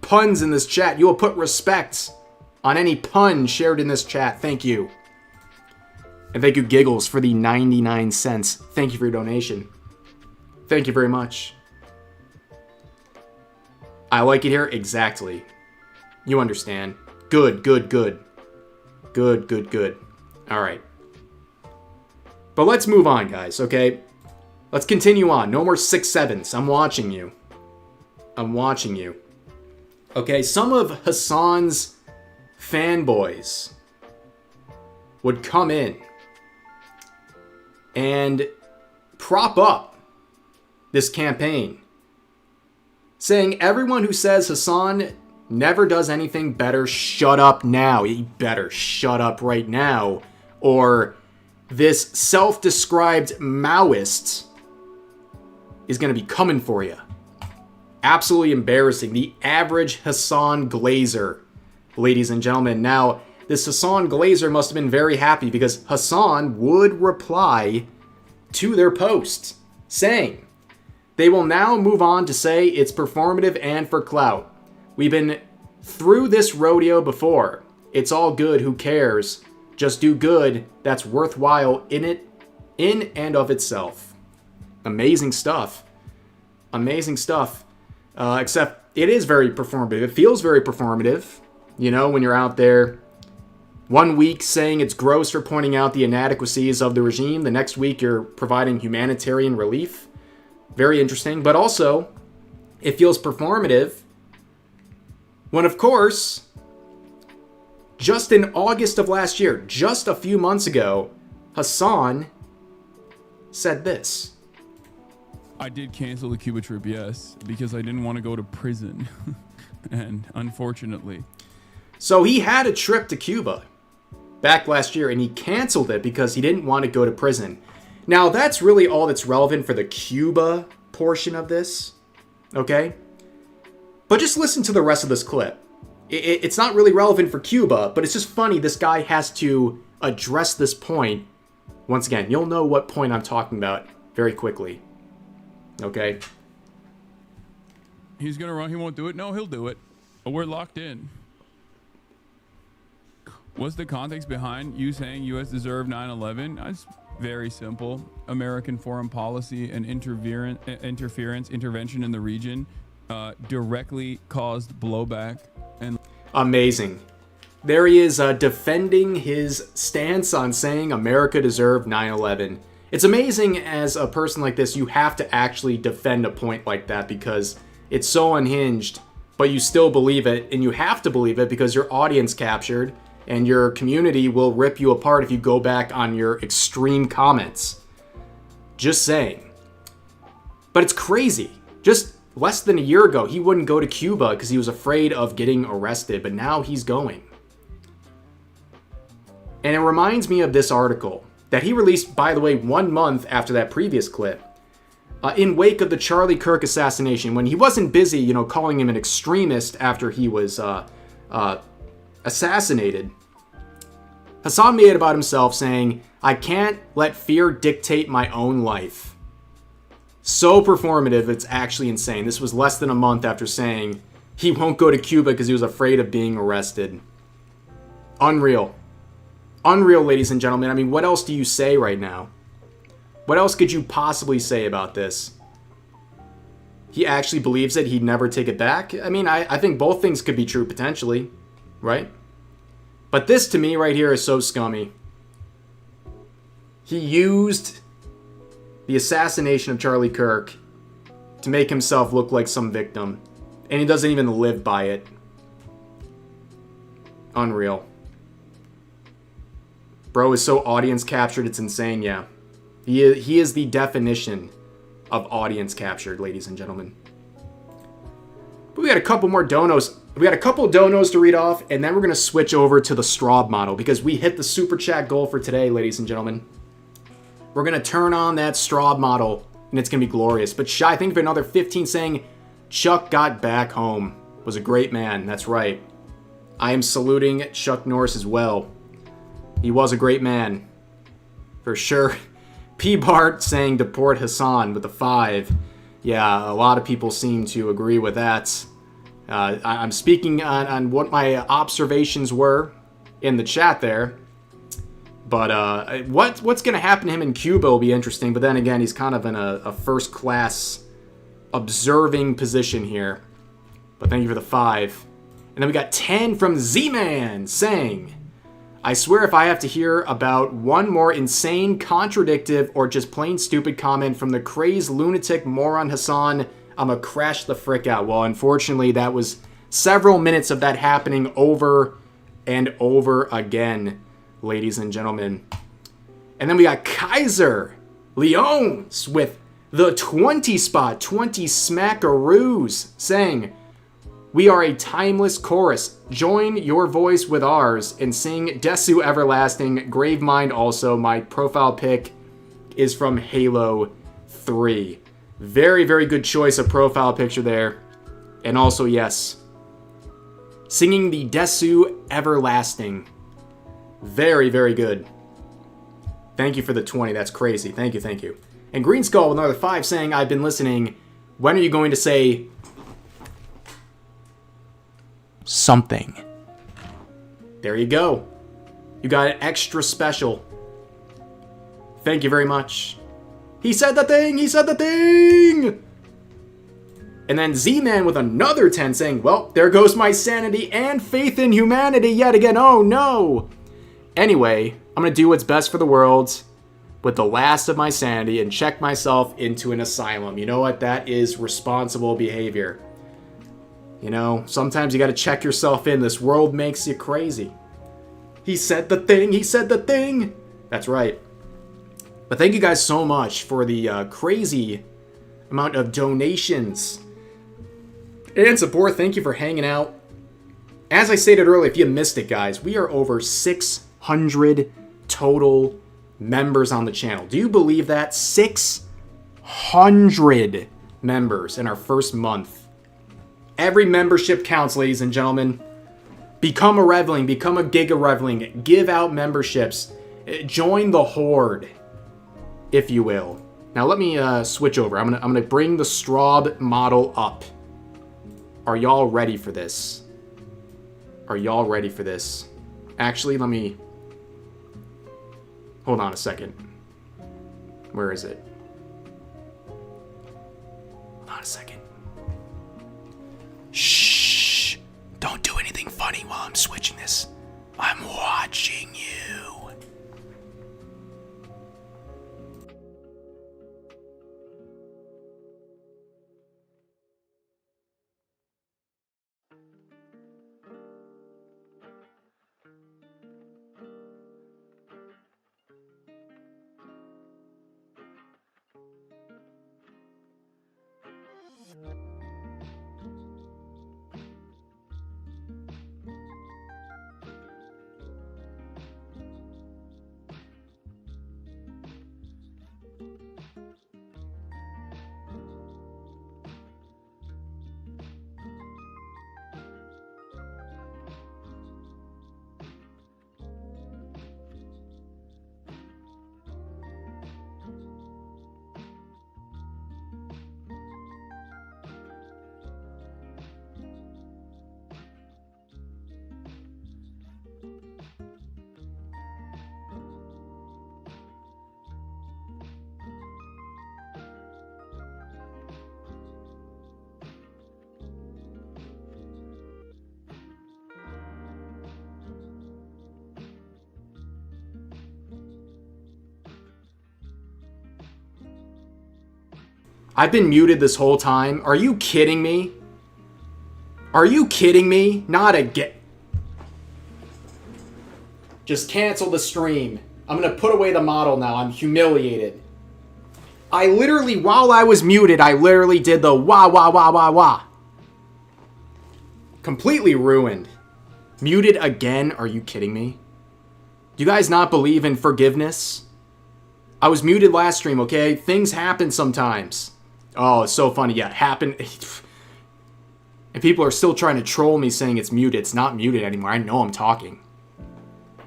[SPEAKER 1] puns in this chat. You will put respect on any pun shared in this chat. Thank you. And thank you, Giggles, for the 99 cents. Thank you for your donation. Thank you very much. I like it here. Exactly. You understand. Good. All right. But let's move on, guys, okay? Let's continue on. No more 6-7s. I'm watching you. Okay, some of Hasan's fanboys would come in and prop up this campaign, saying everyone who says Hasan never does anything better shut up now. You better shut up right now, or this self-described Maoist is going to be coming for you. Absolutely embarrassing. The average Hasan Glazer, ladies and gentlemen. Now, this Hasan Glazer must have been very happy because Hasan would reply to their post saying, they will now move on to say it's performative and for clout. We've been through this rodeo before. It's all good, who cares? Just do good that's worthwhile in and of itself. Amazing stuff. Amazing stuff. Except it is very performative. It feels very performative. You know, when you're out there 1 week saying it's gross for pointing out the inadequacies of the regime. The next week you're providing humanitarian relief. Very interesting. But also, it feels performative when, of course, just in August of last year, just a few months ago, Hasan said this.
[SPEAKER 6] I did cancel the Cuba trip, yes, because I didn't want to go to prison. And unfortunately.
[SPEAKER 1] So he had a trip to Cuba back last year and he canceled it because he didn't want to go to prison. Now, that's really all that's relevant for the Cuba portion of this, okay? But just listen to the rest of this clip. It's not really relevant for Cuba, but it's just funny this guy has to address this point. Once again, you'll know what point I'm talking about very quickly, okay?
[SPEAKER 6] He's going to run, he won't do it? No, he'll do it. But we're locked in. What's the context behind you saying U.S. deserved 9/11? It's very simple. American foreign policy and intervention in the region directly caused blowback. And
[SPEAKER 1] amazing. There he is defending his stance on saying America deserved 9/11. It's amazing as a person like this, you have to actually defend a point like that because it's so unhinged, but you still believe it, and you have to believe it because your audience captured and your community will rip you apart if you go back on your extreme comments. Just saying. But it's crazy. Just less than a year ago, he wouldn't go to Cuba because he was afraid of getting arrested, but now he's going. And it reminds me of this article that he released, by the way, 1 month after that previous clip. In wake of the Charlie Kirk assassination, when he wasn't busy, you know, calling him an extremist after he was assassinated, Hasan made it about himself saying, I can't let fear dictate my own life. So performative, it's actually insane. This was less than a month after saying he won't go to Cuba because he was afraid of being arrested. Unreal. Unreal, ladies and gentlemen. I mean, what else do you say right now? What else could you possibly say about this? He actually believes it. He'd never take it back. I mean, I think both things could be true potentially, right? But this to me right here is so scummy. He used the assassination of Charlie Kirk to make himself look like some victim. And he doesn't even live by it. Unreal. Bro is so audience captured, it's insane, yeah. He is the definition of audience captured, ladies and gentlemen. But we got a couple more donos. We got a couple of donos to read off, and then we're going to switch over to the Straub model because we hit the super chat goal for today, ladies and gentlemen. We're going to turn on that Straub model, and it's going to be glorious. But Shy, thank you for another 15 saying, Chuck got back home. Was a great man. That's right. I am saluting Chuck Norris as well. He was a great man. For sure. P. Bart saying deport Hasan with a 5. Yeah, a lot of people seem to agree with that. I'm speaking on what my observations were in the chat there. But what's going to happen to him in Cuba will be interesting. But then again, he's kind of in a first-class observing position here. But thank you for the 5. And then we got 10 from Z-Man saying, I swear if I have to hear about one more insane, contradictive, or just plain stupid comment from the crazed lunatic moron Hasan, I'ma crash the frick out. Well, unfortunately, that was several minutes of that happening over and over again, ladies and gentlemen. And then we got Kaiser Leones with the 20 spot, 20 smackaroos, saying, we are a timeless chorus. Join your voice with ours and sing Desu Everlasting. Gravemind also. My profile pic is from Halo 3. Very, very good choice of profile picture there. And also, yes, singing the Desu Everlasting. Very, very good. Thank you for the 20. That's crazy. Thank you, thank you. And Green Skull with another 5 saying, I've been listening. When are you going to say something? There you go. You got it extra special. Thank you very much. He said the thing! He said the thing! And then Z-Man with another 10 saying, well, there goes my sanity and faith in humanity yet again. Oh, no! Anyway, I'm going to do what's best for the world with the last of my sanity and check myself into an asylum. You know what? That is responsible behavior. You know, sometimes you got to check yourself in. This world makes you crazy. He said the thing! He said the thing! That's right. But thank you guys so much for the crazy amount of donations and support. Thank you for hanging out. As I stated earlier, if you missed it, guys, we are over 600 total members on the channel. Do you believe that? 600 members in our first month. Every membership counts, ladies and gentlemen. Become a Revling, become a giga-Revling, give out memberships, join the horde, if you will. Now let me switch over. I'm gonna bring the Straub model up. Are y'all ready for this? Are y'all ready for this? Actually, let me... Hold on a second. Where is it? Hold on a second. Shh! Don't do anything funny while I'm switching this. I'm watching you. I've been muted this whole time. Are you kidding me? Are you kidding me? Not again. Just cancel the stream. I'm gonna put away the model now. I'm humiliated. I literally, while I was muted, I literally did the wah wah wah wah wah. Completely ruined. Muted again? Are you kidding me? Do you guys not believe in forgiveness? I was muted last stream, okay? Things happen sometimes. Oh, it's so funny. Yeah, it happened. And people are still trying to troll me saying it's muted. It's not muted anymore. I know I'm talking.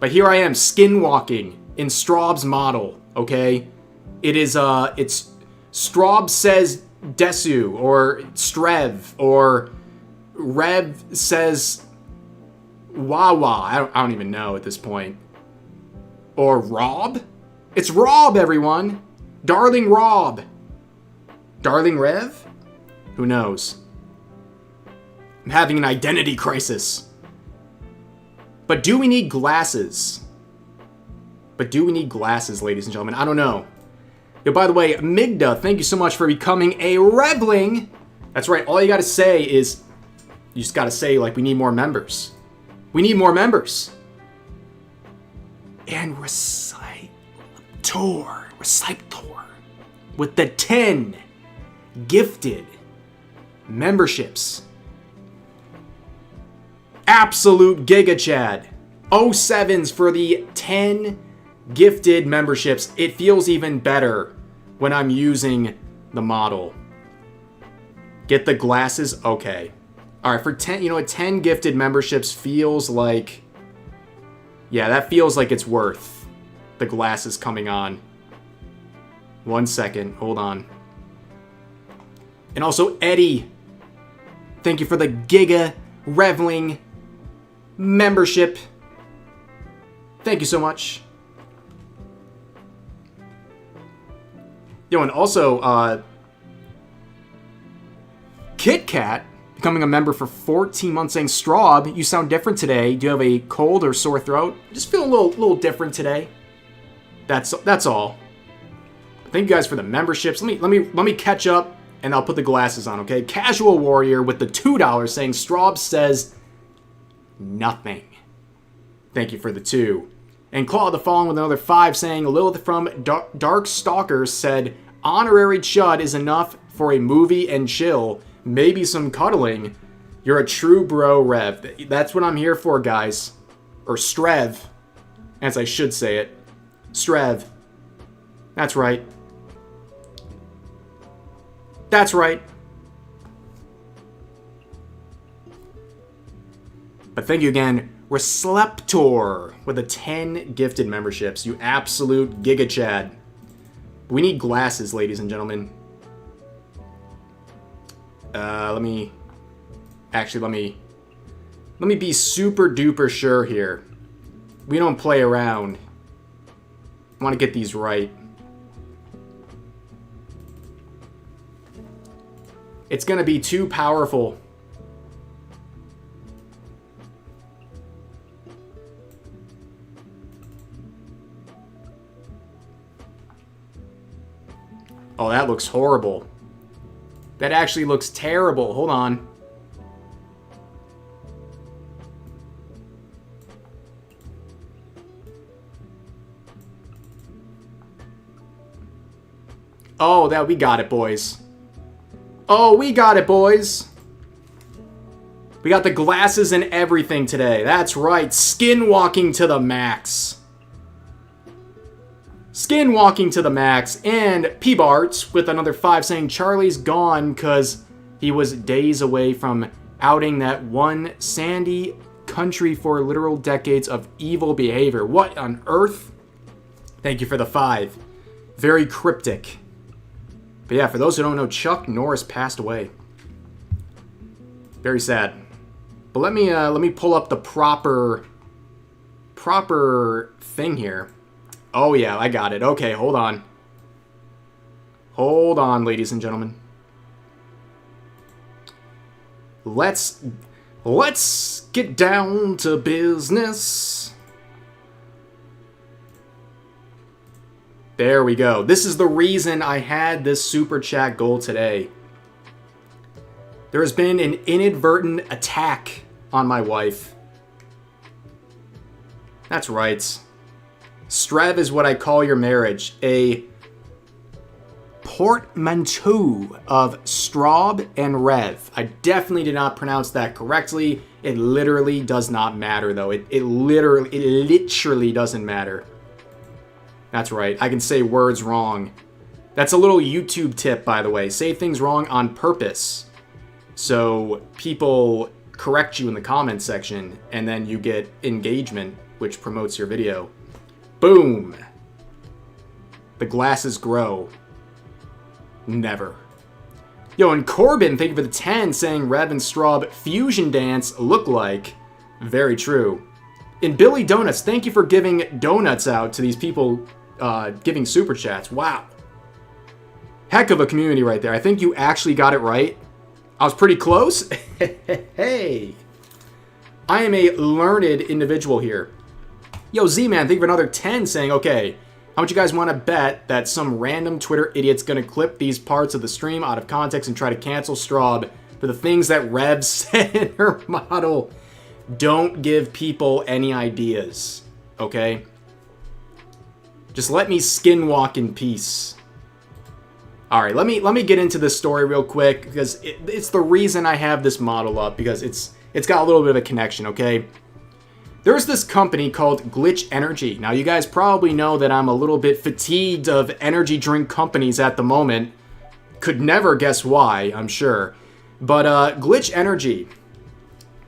[SPEAKER 1] But here I am, skinwalking in Straub's model, okay? It is, it's Straub says Desu, or Strev, or Rev says Wawa. I don't even know at this point. Or Rob? It's Rob, everyone! Darling Rob! Darling Rev? Who knows? I'm having an identity crisis. But do we need glasses? But do we need glasses, ladies and gentlemen? I don't know. Yo, by the way, Migda, thank you so much for becoming a Revling! That's right, all you gotta say is... You just gotta say, like, we need more members. We need more members. And Reciter with the 10 gifted memberships. Absolute Giga Chad. 07s for the 10 gifted memberships. It feels even better when I'm using the model. Get the glasses? Okay. Alright, for 10, you know what, 10 gifted memberships feels like... Yeah, that feels like it's worth the glasses coming on. 1 second, hold on. And also, Eddie, thank you for the Giga Reveling membership. Thank you so much. Yo, and also, Kit Kat, becoming a member for 14 months, saying, Straub, you sound different today. Do you have a cold or sore throat? Just feel a little different today. That's all. Thank you guys for the memberships. Let me catch up, and I'll put the glasses on, okay? Casual Warrior with the $2 saying, Straub says nothing. Thank you for the 2. And Claw the Fallen with another 5 saying, Lilith from Dark Stalkers said, honorary chud is enough for a movie and chill. Maybe some cuddling. You're a true bro, Rev. That's what I'm here for, guys. Or Strev, as I should say it. Strev. That's right. That's right. But thank you again, Resleptor, with the 10 gifted memberships. You absolute Giga Chad. We need glasses, ladies and gentlemen. Let me be super duper sure here. We don't play around. I want to get these right. It's gonna be too powerful. Oh, that looks horrible. That actually looks terrible. Hold on. Oh, we got it, boys. Oh, we got it, boys. We got the glasses and everything today. That's right. Skinwalking to the max. Skinwalking to the max. And P-Barts with another 5 saying Charlie's gone because he was days away from outing that one sandy country for literal decades of evil behavior. What on earth? Thank you for the 5. Very cryptic. But yeah, for those who don't know, Chuck Norris passed away. Very sad. But let me pull up the proper thing here. Oh yeah, I got it. Okay, hold on. Hold on, ladies and gentlemen. Let's get down to business. There we go. This is the reason I had this super chat goal today. There has been an inadvertent attack on my wife. That's right. Strev is what I call your marriage. A portmanteau of Straub and Rev. I definitely did not pronounce that correctly. It literally does not matter, though. It literally doesn't matter. That's right. I can say words wrong. That's a little YouTube tip, by the way. Say things wrong on purpose. So people correct you in the comment section, and then you get engagement, which promotes your video. Boom. The glasses grow. Never. Yo, and Corbin, thank you for the 10, saying Rev and Straub fusion dance look like. Very true. And Billy Donuts, thank you for giving donuts out to these people giving super chats. Wow. Heck of a community right there. I think you actually got it right. I was pretty close. Hey. I am a learned individual here. Yo, Z-Man, thank you for another 10 saying, okay, how much you guys want to bet that some random Twitter idiot's going to clip these parts of the stream out of context and try to cancel Straub for the things that Rev said in her model? Don't give people any ideas, okay? Just let me skinwalk in peace. All right, let me get into this story real quick because it's the reason I have this model up, because it's got a little bit of a connection, okay? There's this company called Glitch Energy. Now, you guys probably know that I'm a little bit fatigued of energy drink companies at the moment. Could never guess why, I'm sure. But Glitch Energy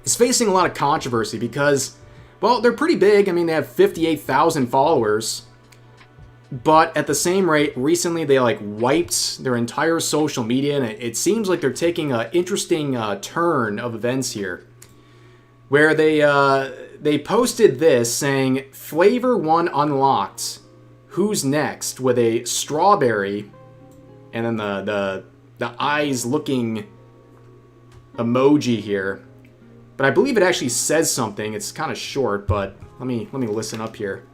[SPEAKER 1] is facing a lot of controversy because, well, they're pretty big. I mean, they have 58,000 followers. But at the same rate, recently they like wiped their entire social media, and it seems like they're taking an interesting turn of events here, where they posted this saying, "Flavor 1 unlocked. Who's next?" with a strawberry, and then the eyes looking emoji here. But I believe it actually says something. It's kind of short, but let me listen up here.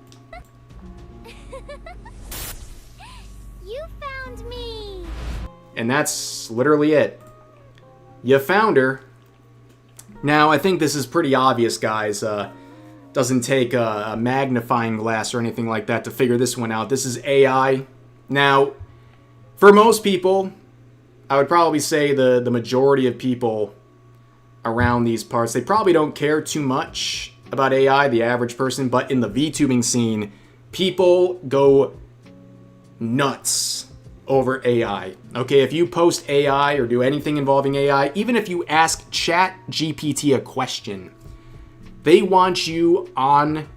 [SPEAKER 7] You found me.
[SPEAKER 1] And that's literally it. You found her. Now, I think this is pretty obvious, guys. Doesn't take a magnifying glass or anything like that to figure this one out. This is AI. Now, for most people, I would probably say the majority of people around these parts, they probably don't care too much about AI, the average person, but in the VTubing scene, people go nuts over AI. Okay, if you post AI or do anything involving AI, even if you ask ChatGPT a question, they want you on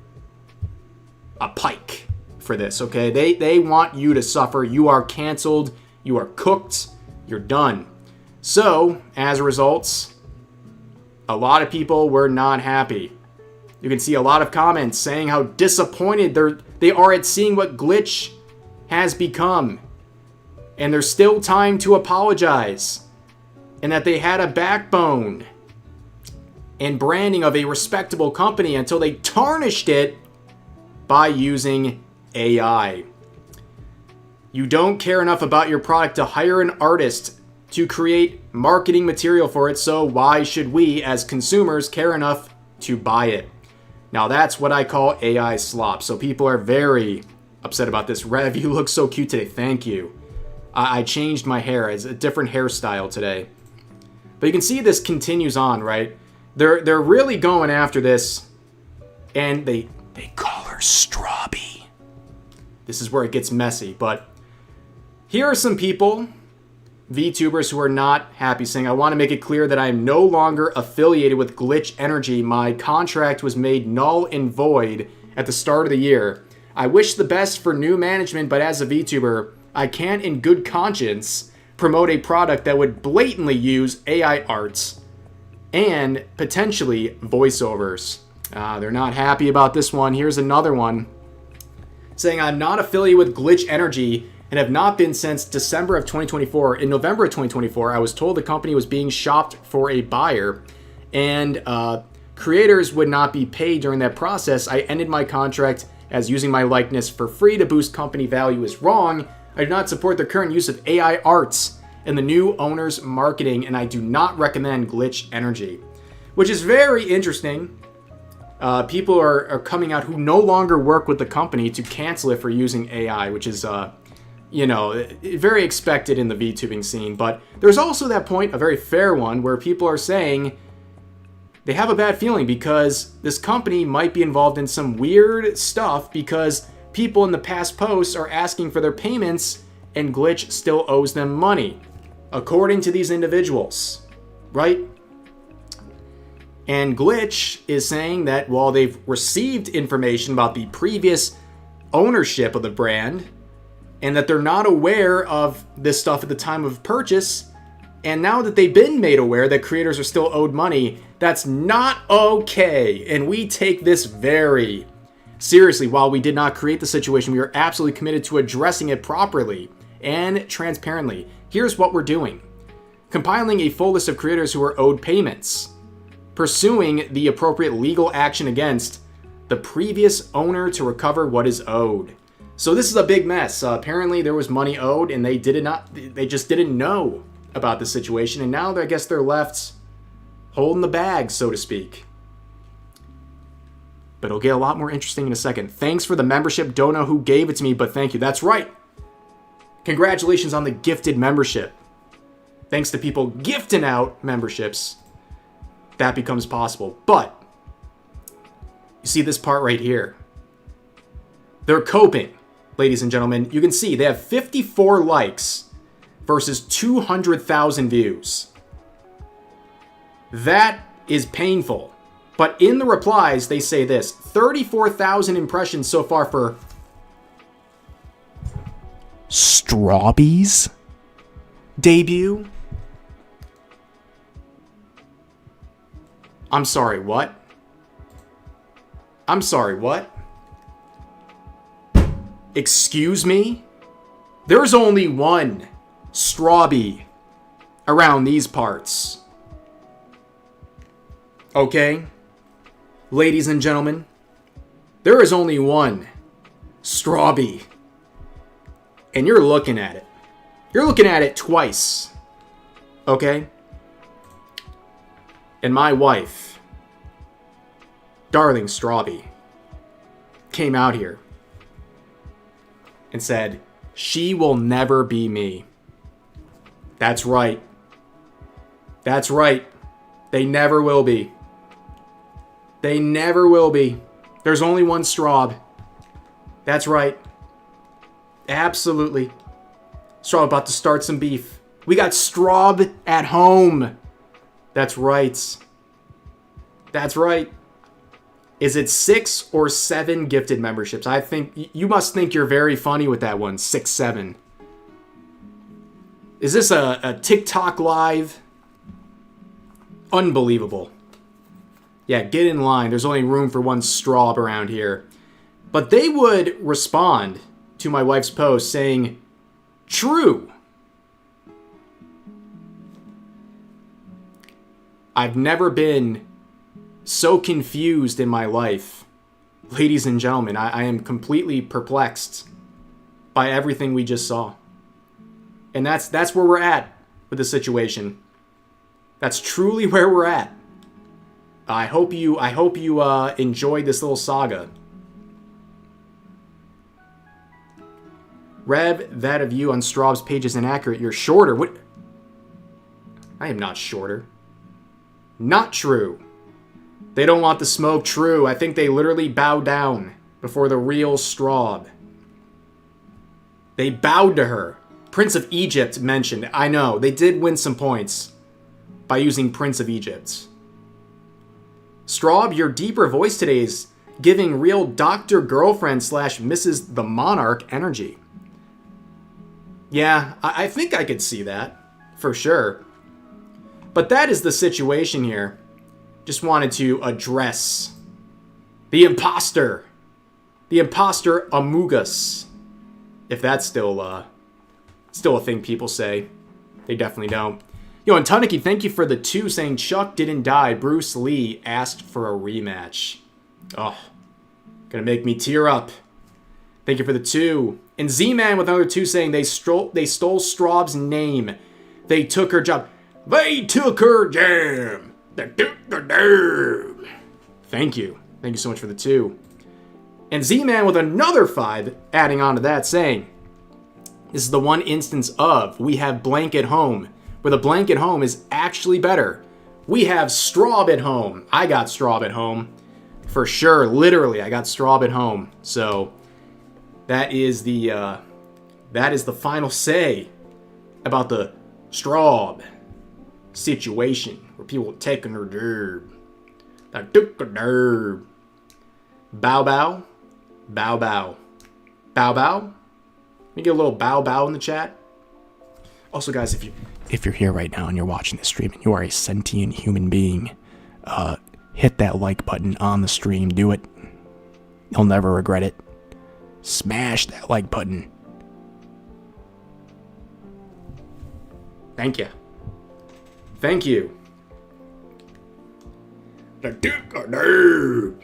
[SPEAKER 1] a pike for this, okay? They want you to suffer. You are canceled. You are cooked. You're done. So, as a result, a lot of people were not happy. You can see a lot of comments saying how disappointed they are at seeing what Glitch has become. And there's still time to apologize. And that they had a backbone and branding of a respectable company until they tarnished it by using AI. You don't care enough about your product to hire an artist to create marketing material for it, so why should we as consumers care enough to buy it? Now that's what I call AI slop. So people are very upset about this. Rev, you look so cute today. Thank you. I changed my hair. It's a different hairstyle today. But you can see this continues on, right? They're really going after this, and they call her Strawby. This is where it gets messy, but here are some people, VTubers, who are not happy, saying, "I want to make it clear that I am no longer affiliated with Glitch Energy. My contract was made null and void at the start of the year. I wish the best for new management, but as a VTuber, I can't in good conscience promote a product that would blatantly use AI arts and potentially voiceovers." They're not happy about this one. Here's another one saying, "I'm not affiliated with Glitch Energy and have not been since December of 2024. In November of 2024, I was told the company was being shopped for a buyer and creators would not be paid during that process. I ended my contract as using my likeness for free to boost company value is wrong. I do not support the current use of AI arts in the new owner's marketing, and I do not recommend Glitch Energy." Which is very interesting. People are coming out who no longer work with the company to cancel it for using AI, which is very expected in the VTubing scene. But there's also that point, a very fair one, where people are saying they have a bad feeling because this company might be involved in some weird stuff because people in the past posts are asking for their payments and Glitch still owes them money, according to these individuals, right? And Glitch is saying that while they've received information about the previous ownership of the brand, and that they're not aware of this stuff at the time of purchase, and now that they've been made aware that creators are still owed money, that's not okay. And we take this very seriously. While we did not create the situation, we are absolutely committed to addressing it properly and transparently. Here's what we're doing: compiling a full list of creators who are owed payments, pursuing the appropriate legal action against the previous owner to recover what is owed. So this is a big mess. Apparently there was money owed and they just didn't know about the situation, and now I guess they're left holding the bag, so to speak. But it'll get a lot more interesting in a second. Thanks for the membership. Don't know who gave it to me, but thank you. That's right. Congratulations on the gifted membership. Thanks to people gifting out memberships, that becomes possible. But you see this part right here. They're coping, ladies and gentlemen. You can see they have 54 likes versus 200,000 views. That is painful. But in the replies, they say this. 34,000 impressions so far for Strawby's debut? I'm sorry, what? I'm sorry, what? Excuse me? There's only one Strawby around these parts. Okay? Ladies and gentlemen, there is only one Strawby. And you're looking at it. You're looking at it twice. Okay? And my wife, darling Strawby, came out here and said, she will never be me. That's right. That's right. They never will be. They never will be. There's only one Straub. That's right. Absolutely. Straub about to start some beef. We got Straub at home. That's right. That's right. Is it 6 or 7 gifted memberships? I think you must think you're very funny with that one. 6, 7. Is this a TikTok live? Unbelievable. Yeah, get in line. There's only room for one Straub around here. But they would respond to my wife's post saying, true. I've never been so confused in my life. Ladies and gentlemen, I am completely perplexed by everything we just saw. And that's where we're at with the situation. That's truly where we're at. I hope you enjoyed this little saga. Rev, that of you on Straub's page is inaccurate. You're shorter. What? I am not shorter. Not true. They don't want the smoke. True. I think they literally bowed down before the real Straub. They bowed to her. Prince of Egypt mentioned. I know. They did win some points by using Prince of Egypt. Straub, your deeper voice today is giving real Dr. Girlfriend / Mrs. the Monarch energy. Yeah, I think I could see that. For sure. But that is the situation here. Just wanted to address the imposter. The imposter Among Us. If that's still a thing people say. They definitely don't. Yo, and Taniki, thank you for the 2 saying Chuck didn't die. Bruce Lee asked for a rematch. Oh, gonna make me tear up. Thank you for the 2. And Z-Man with another 2 saying they stole Straub's name. They took her job. They took her jam. They took her jam. Thank you. Thank you so much for the 2. And Z-Man with another 5 adding on to that saying, this is the one instance of we have blank at home, where the blank at home is actually better. We have Straub at home. I got Straub at home. For sure. Literally, I got Straub at home. So that is the final say about the Straub situation where people are taking her derb. I took her derb. Bow bow. Bow bow. Bow bow. Let me get a little bow bow in the chat. Also, guys, if you're here right now and you're watching this stream and you are a sentient human being, hit that like button on the stream. Do it. You'll never regret it. Smash that like button. Thank you. Thank you. The Duke of Nerd.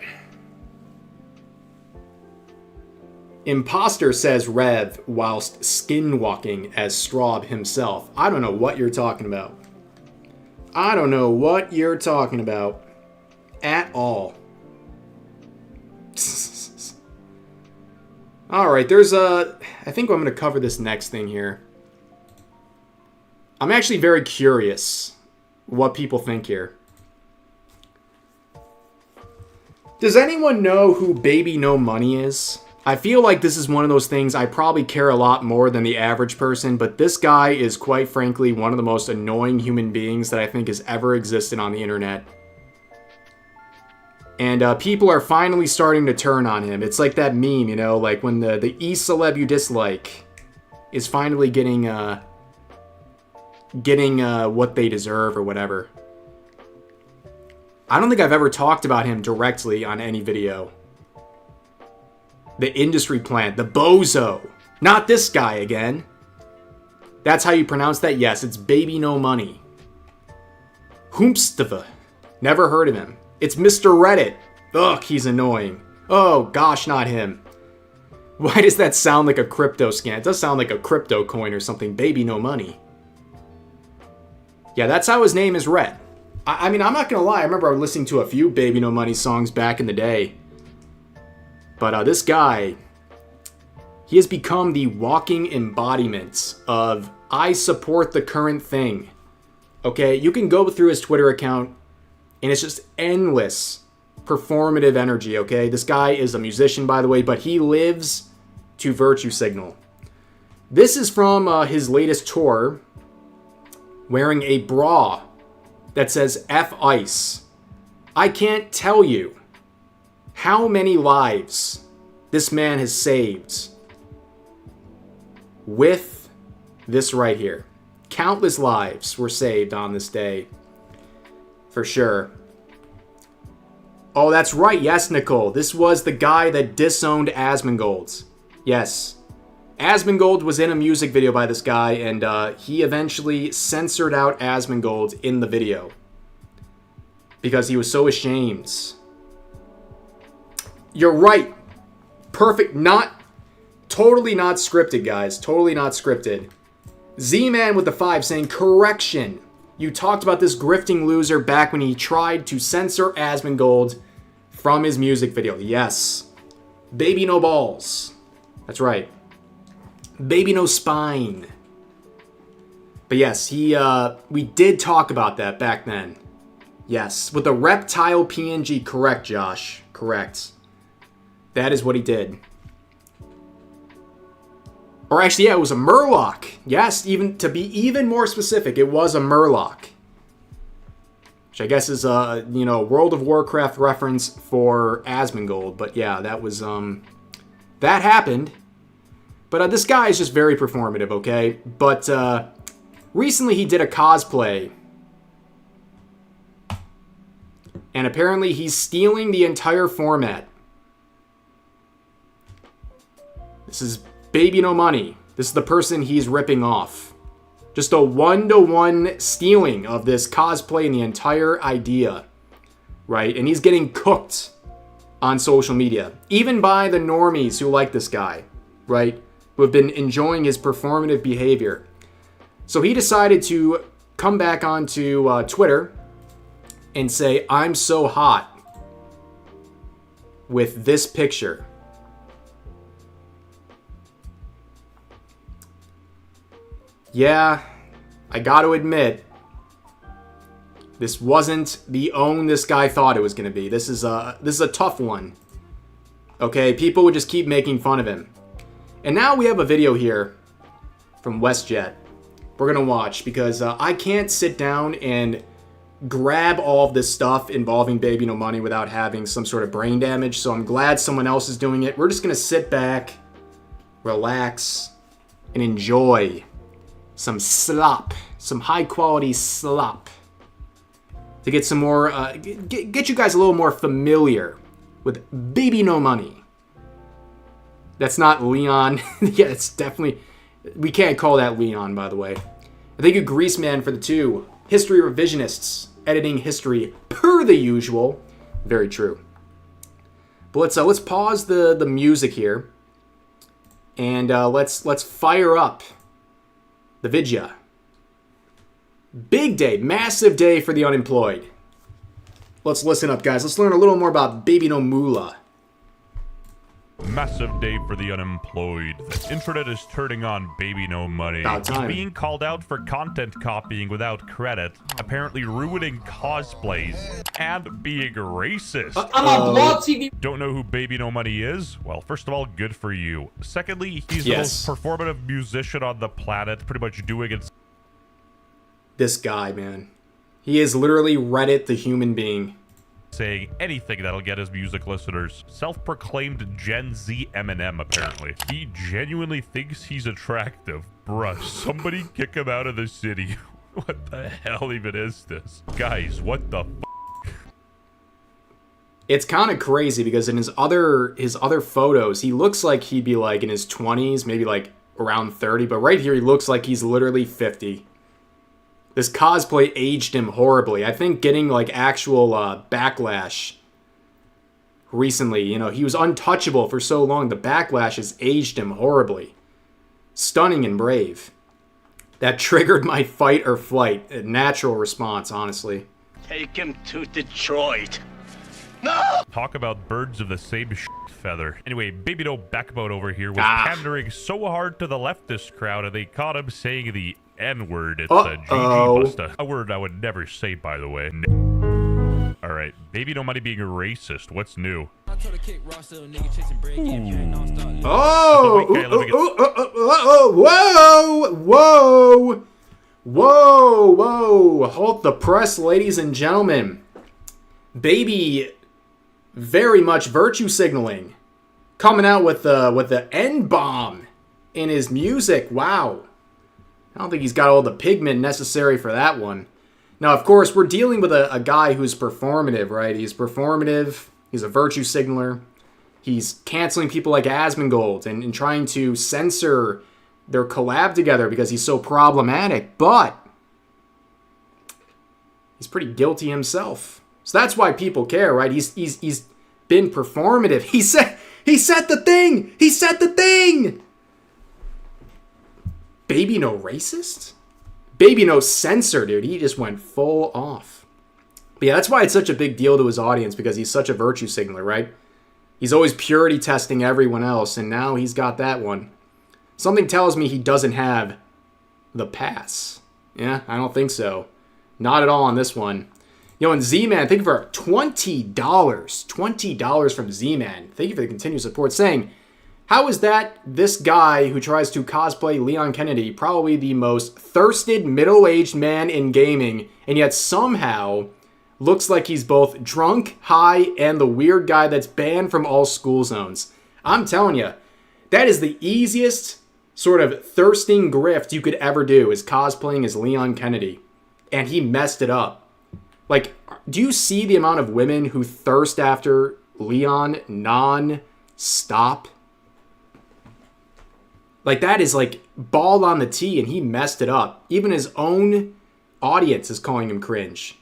[SPEAKER 1] Imposter, says Rev, whilst skinwalking as Straub himself. I don't know what you're talking about. I don't know what you're talking about at all. Alright, I think I'm going to cover this next thing here. I'm actually very curious what people think here. Does anyone know who Baby No Money is I feel like this is one of those things I probably care a lot more than the average person, but this guy is quite frankly one of the most annoying human beings that I think has ever existed on the internet. And people are finally starting to turn on him. It's like that meme, you know, like when the e-celeb you dislike is finally getting what they deserve or whatever. I don't think I've ever talked about him directly on any video. The industry plant, the bozo. Not this guy again. That's how you pronounce that? Yes, it's Baby No Money. Hoomstava. Never heard of him. It's Mr. Reddit. Ugh, he's annoying. Oh, gosh, not him. Why does that sound like a crypto scam? It does sound like a crypto coin or something. Baby No Money. Yeah, that's how his name is read. I mean, I'm not gonna lie. I remember listening to a few Baby No Money songs back in the day. But this guy, he has become the walking embodiment of I support the current thing. Okay, you can go through his Twitter account and it's just endless performative energy, okay? This guy is a musician, by the way, but he lives to virtue signal. This is from his latest tour, wearing a bra that says F Ice. I can't tell you how many lives this man has saved with this right here. Countless lives were saved on this day. For sure. Oh, that's right. Yes, Nicole. This was the guy that disowned Asmongold. Yes. Asmongold was in a music video by this guy, and he eventually censored out Asmongold in the video. Because he was so ashamed. You're right. Perfect. Totally not scripted, guys. Totally not scripted. Z-Man with the 5 saying, correction. You talked about this grifting loser back when he tried to censor Asmongold from his music video. Yes. Baby no balls. That's right. Baby no spine. But yes, we did talk about that back then. Yes. With the reptile PNG. Correct, Josh. Correct. That is what he did. Or actually, yeah, it was a Murloc. Yes, even to be even more specific, it was a Murloc. Which I guess is a, World of Warcraft reference for Asmongold. But yeah, that was, that happened. But this guy is just very performative, okay? But recently he did a cosplay. And apparently he's stealing the entire format. This is Baby No Money. This is the person he's ripping off. Just a one-to-one stealing of this cosplay and the entire idea. Right? And he's getting cooked on social media. Even by the normies who like this guy. Right? Who have been enjoying his performative behavior. So he decided to come back onto Twitter and say, I'm so hot with this picture. Yeah, I gotta admit, this wasn't the own this guy thought it was gonna be. This is a tough one. Okay, people would just keep making fun of him. And now we have a video here from WestJet. We're gonna watch because I can't sit down and grab all of this stuff involving Baby No Money without having some sort of brain damage. So I'm glad someone else is doing it. We're just gonna sit back, relax, and enjoy some slop, some high quality slop, to get some more, get you guys a little more familiar with Baby No Money. That's not Leon. Yeah, it's definitely, we can't call that Leon, by the way. Thank you, Greaseman, for the 2 history revisionists editing history per the usual. Very true. But let's pause the music here, and let's fire up the vidya. Big day, massive day for the unemployed. Let's listen up, guys. Let's learn a little more about Baby No Moolah.
[SPEAKER 8] Massive day for the unemployed. The internet is turning on baby no money.
[SPEAKER 1] About time.
[SPEAKER 8] Being called out for content copying without credit, apparently ruining cosplays, and being racist.
[SPEAKER 9] I'm on Blog TV.
[SPEAKER 8] Don't know who baby no money is? Well, first of all, good for you. Secondly, he's the most performative musician on the planet, pretty much doing it.
[SPEAKER 1] This guy, man. He is literally Reddit the human being.
[SPEAKER 8] Saying anything that'll get his music listeners. Self-proclaimed Gen Z Eminem, apparently. He genuinely thinks he's attractive. Bruh, somebody kick him out of the city. What the hell even is this? Guys, what the f***?
[SPEAKER 1] It's kind of crazy because in his other photos, he looks like he'd be like in his 20s, maybe like around 30, but right here he looks like he's literally 50. This cosplay aged him horribly. I think getting like actual backlash recently, you know, he was untouchable for so long. The backlash has aged him horribly. Stunning and brave. That triggered my fight or flight. A natural response, honestly.
[SPEAKER 10] Take him to Detroit. No!
[SPEAKER 8] Talk about birds of the same feather. Anyway, Baby No Backbone over here was pandering so hard to the leftist crowd, and they caught him saying the N-word. It's a GG busta. A word I would never say, by the way. Alright, Baby No Money being racist. What's new?
[SPEAKER 1] Whoa! Whoa! Halt the press, ladies and gentlemen. Baby, very much virtue signaling. Coming out with the N-bomb in his music. Wow. I don't think he's got all the pigment necessary for that one. Now, of course, we're dealing with a guy who's performative, right? He's performative. He's a virtue signaler. He's canceling people like Asmongold and trying to censor their collab together because he's so problematic. But he's pretty guilty himself. So that's why people care, right? He's been performative. He said the thing. He said the thing. Baby No racist? Baby No censor, dude. He just went full off. But yeah, that's why it's such a big deal to his audience, because he's such a virtue signaler, right? He's always purity testing everyone else, and now he's got that one. Something tells me he doesn't have the pass. Yeah, I don't think so. Not at all on this one. Yo, and Z-Man, thank you for $20. $20 from Z-Man. Thank you for the continued support, saying, how is that this guy who tries to cosplay Leon Kennedy, probably the most thirsted middle-aged man in gaming, and yet somehow looks like he's both drunk, high, and the weird guy that's banned from all school zones? I'm telling you, that is the easiest sort of thirsting grift you could ever do, is cosplaying as Leon Kennedy. And he messed it up. Like, do you see the amount of women who thirst after Leon non-stop? Like, that is like ball on the tee, and he messed it up. Even his own audience is calling him cringe.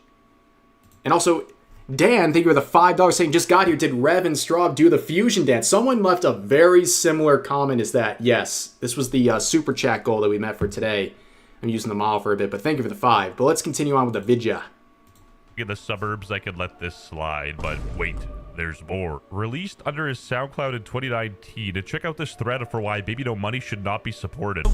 [SPEAKER 1] And also, Dan, thank you for the $5 saying, just got here, did Rev and Straub do the fusion dance? Someone left a very similar comment as that. Yes, this was the super chat goal that we met for today. I'm using the model for a bit, but thank you for the 5. But let's continue on with the vidya.
[SPEAKER 8] In the suburbs, I could let this slide, but wait, there's more. Released under his SoundCloud in 2019. To check out this thread for why Baby No Money should not be supported.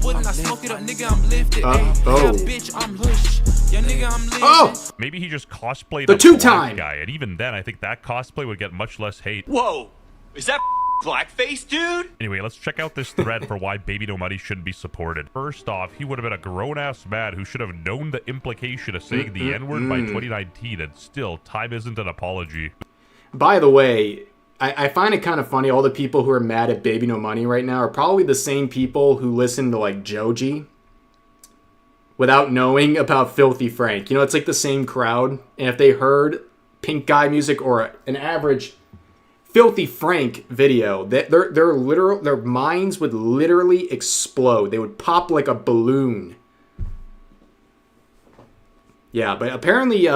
[SPEAKER 8] Maybe he just cosplayed
[SPEAKER 1] the two-time
[SPEAKER 8] guy, and even then, I think that cosplay would get much less hate.
[SPEAKER 10] Whoa, is that blackface, dude?
[SPEAKER 8] Anyway, let's check out this thread for why Baby No Money shouldn't be supported. First off, he would have been a grown-ass man who should have known the implication of saying the N-word by 2019, and still, time isn't an apology.
[SPEAKER 1] By the way, I find it kind of funny, all the people who are mad at Baby No Money right now are probably the same people who listen to, like, Joji without knowing about Filthy Frank. You know, it's like the same crowd, and if they heard Pink Guy music or an average Filthy Frank video, their minds would literally explode. They would pop like a balloon. Yeah, but apparently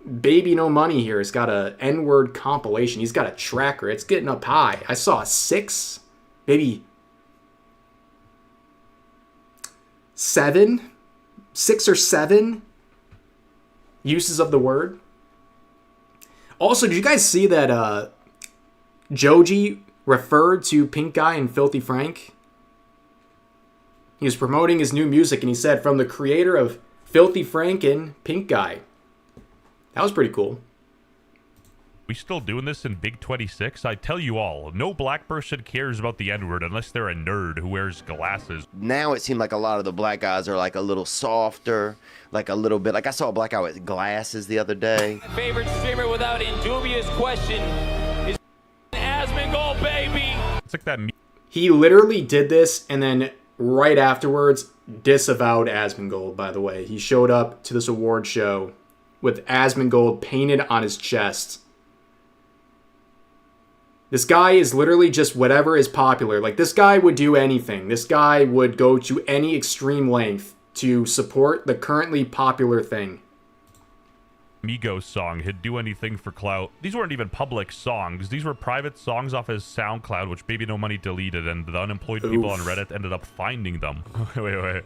[SPEAKER 1] Baby No Money here has got a N-word compilation. He's got a tracker. It's getting up high. I saw 6, maybe 7, 6 or 7 uses of the word. Also, did you guys see that Joji referred to Pink Guy and Filthy Frank. He was promoting his new music, and he said, from the creator of Filthy Frank and Pink Guy. That was pretty cool.
[SPEAKER 8] We still doing this in Big 26? I tell you all, no black person cares about the N-word unless they're a nerd who wears glasses.
[SPEAKER 9] Now it seemed like a lot of the black guys are like a little softer, like a little bit. Like I saw a black guy with glasses the other day.
[SPEAKER 11] My favorite streamer without indubious question is Asmongold, baby.
[SPEAKER 8] It's like that.
[SPEAKER 1] He literally did this, and then right afterwards disavowed Asmongold, by the way. He showed up to this award show with Asmongold painted on his chest. This guy is literally just whatever is popular. Like, this guy would do anything. This guy would go to any extreme length to support the currently popular thing.
[SPEAKER 8] Migos song, he'd do anything for clout. These weren't even public songs. These were private songs off his SoundCloud, which Baby No Money deleted, and the unemployed people on Reddit ended up finding them. Wait.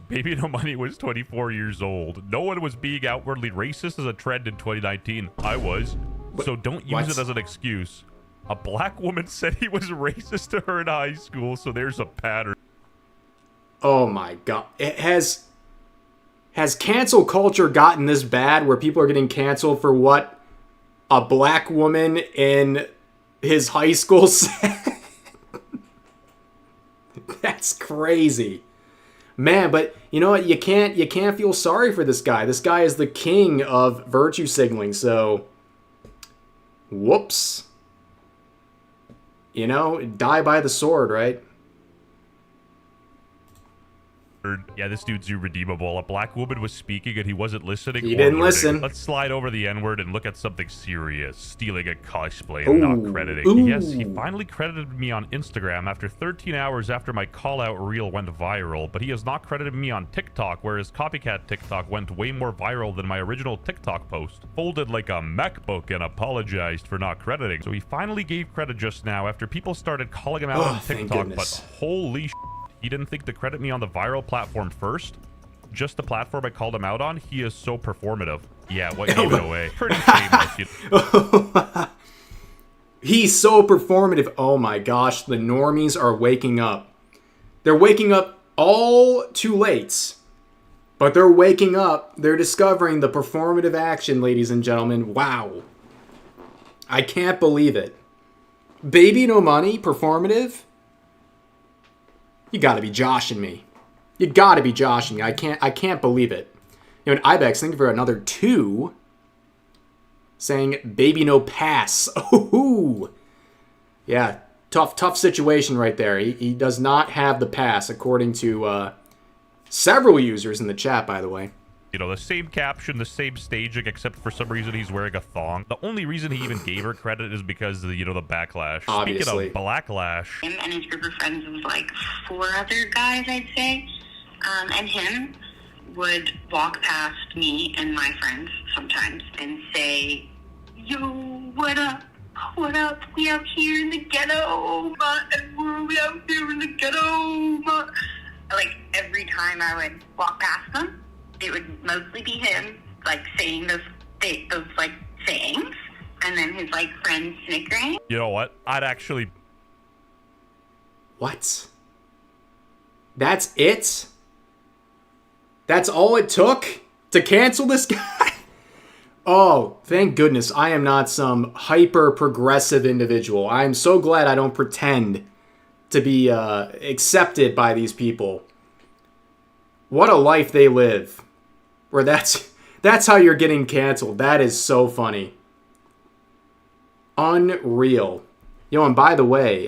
[SPEAKER 8] Baby No Money was 24 years old. No one was being outwardly racist as a trend in 2019. I was. So don't use it as an excuse. A black woman said he was racist to her in high school, so there's a pattern.
[SPEAKER 1] Oh my god. Has cancel culture gotten this bad where people are getting canceled for what a black woman in his high school said? That's crazy. Man, but you know what? You can't feel sorry for this guy. This guy is the king of virtue signaling, so whoops. You know, die by the sword, right?
[SPEAKER 8] Yeah, this dude's irredeemable. A black woman was speaking and he wasn't listening.
[SPEAKER 1] He didn't listen.
[SPEAKER 8] Let's slide over the N-word and look at something serious. Stealing a cosplay and not crediting. Yes, he finally credited me on Instagram after 13 hours after my call-out reel went viral, but he has not credited me on TikTok, where his copycat TikTok went way more viral than my original TikTok post. Folded like a MacBook and apologized for not crediting. So he finally gave credit just now after people started calling him out on TikTok, but holy he didn't think to credit me on the viral platform first. Just the platform I called him out on. He is so performative. Yeah, what gave it away? Pretty shameless.
[SPEAKER 1] He's so performative. Oh my gosh, the normies are waking up. They're waking up all too late. But they're waking up. They're discovering the performative action, ladies and gentlemen. Wow. I can't believe it. Baby No Money, performative? You gotta be joshing me. You gotta be joshing me. I can't believe it. You know, and Ibex, thank you for another 2. Saying Baby No Pass. Ooh. Yeah, tough situation right there. He does not have the pass, according to several users in the chat, by the way.
[SPEAKER 8] You know, the same caption, the same staging, except for some reason he's wearing a thong. The only reason he even gave her credit is because of the, the backlash.
[SPEAKER 1] Obviously.
[SPEAKER 8] Speaking of backlash.
[SPEAKER 12] Him and his group of friends was like 4 other guys, I'd say. And him would walk past me and my friends sometimes and say, yo, what up? What up? We out here in the ghetto, and we out here in the ghetto, Like, every time I would walk past them, it would mostly be him, like, saying those like, sayings, and then his, like, friends snickering.
[SPEAKER 8] You know what? I'd actually...
[SPEAKER 1] What? That's it? That's all it took to cancel this guy? Oh, thank goodness I am not some hyper-progressive individual. I am so glad I don't pretend to be accepted by these people. What a life they live. Where that's how you're getting canceled. That is so funny. Unreal. Yo, and by the way,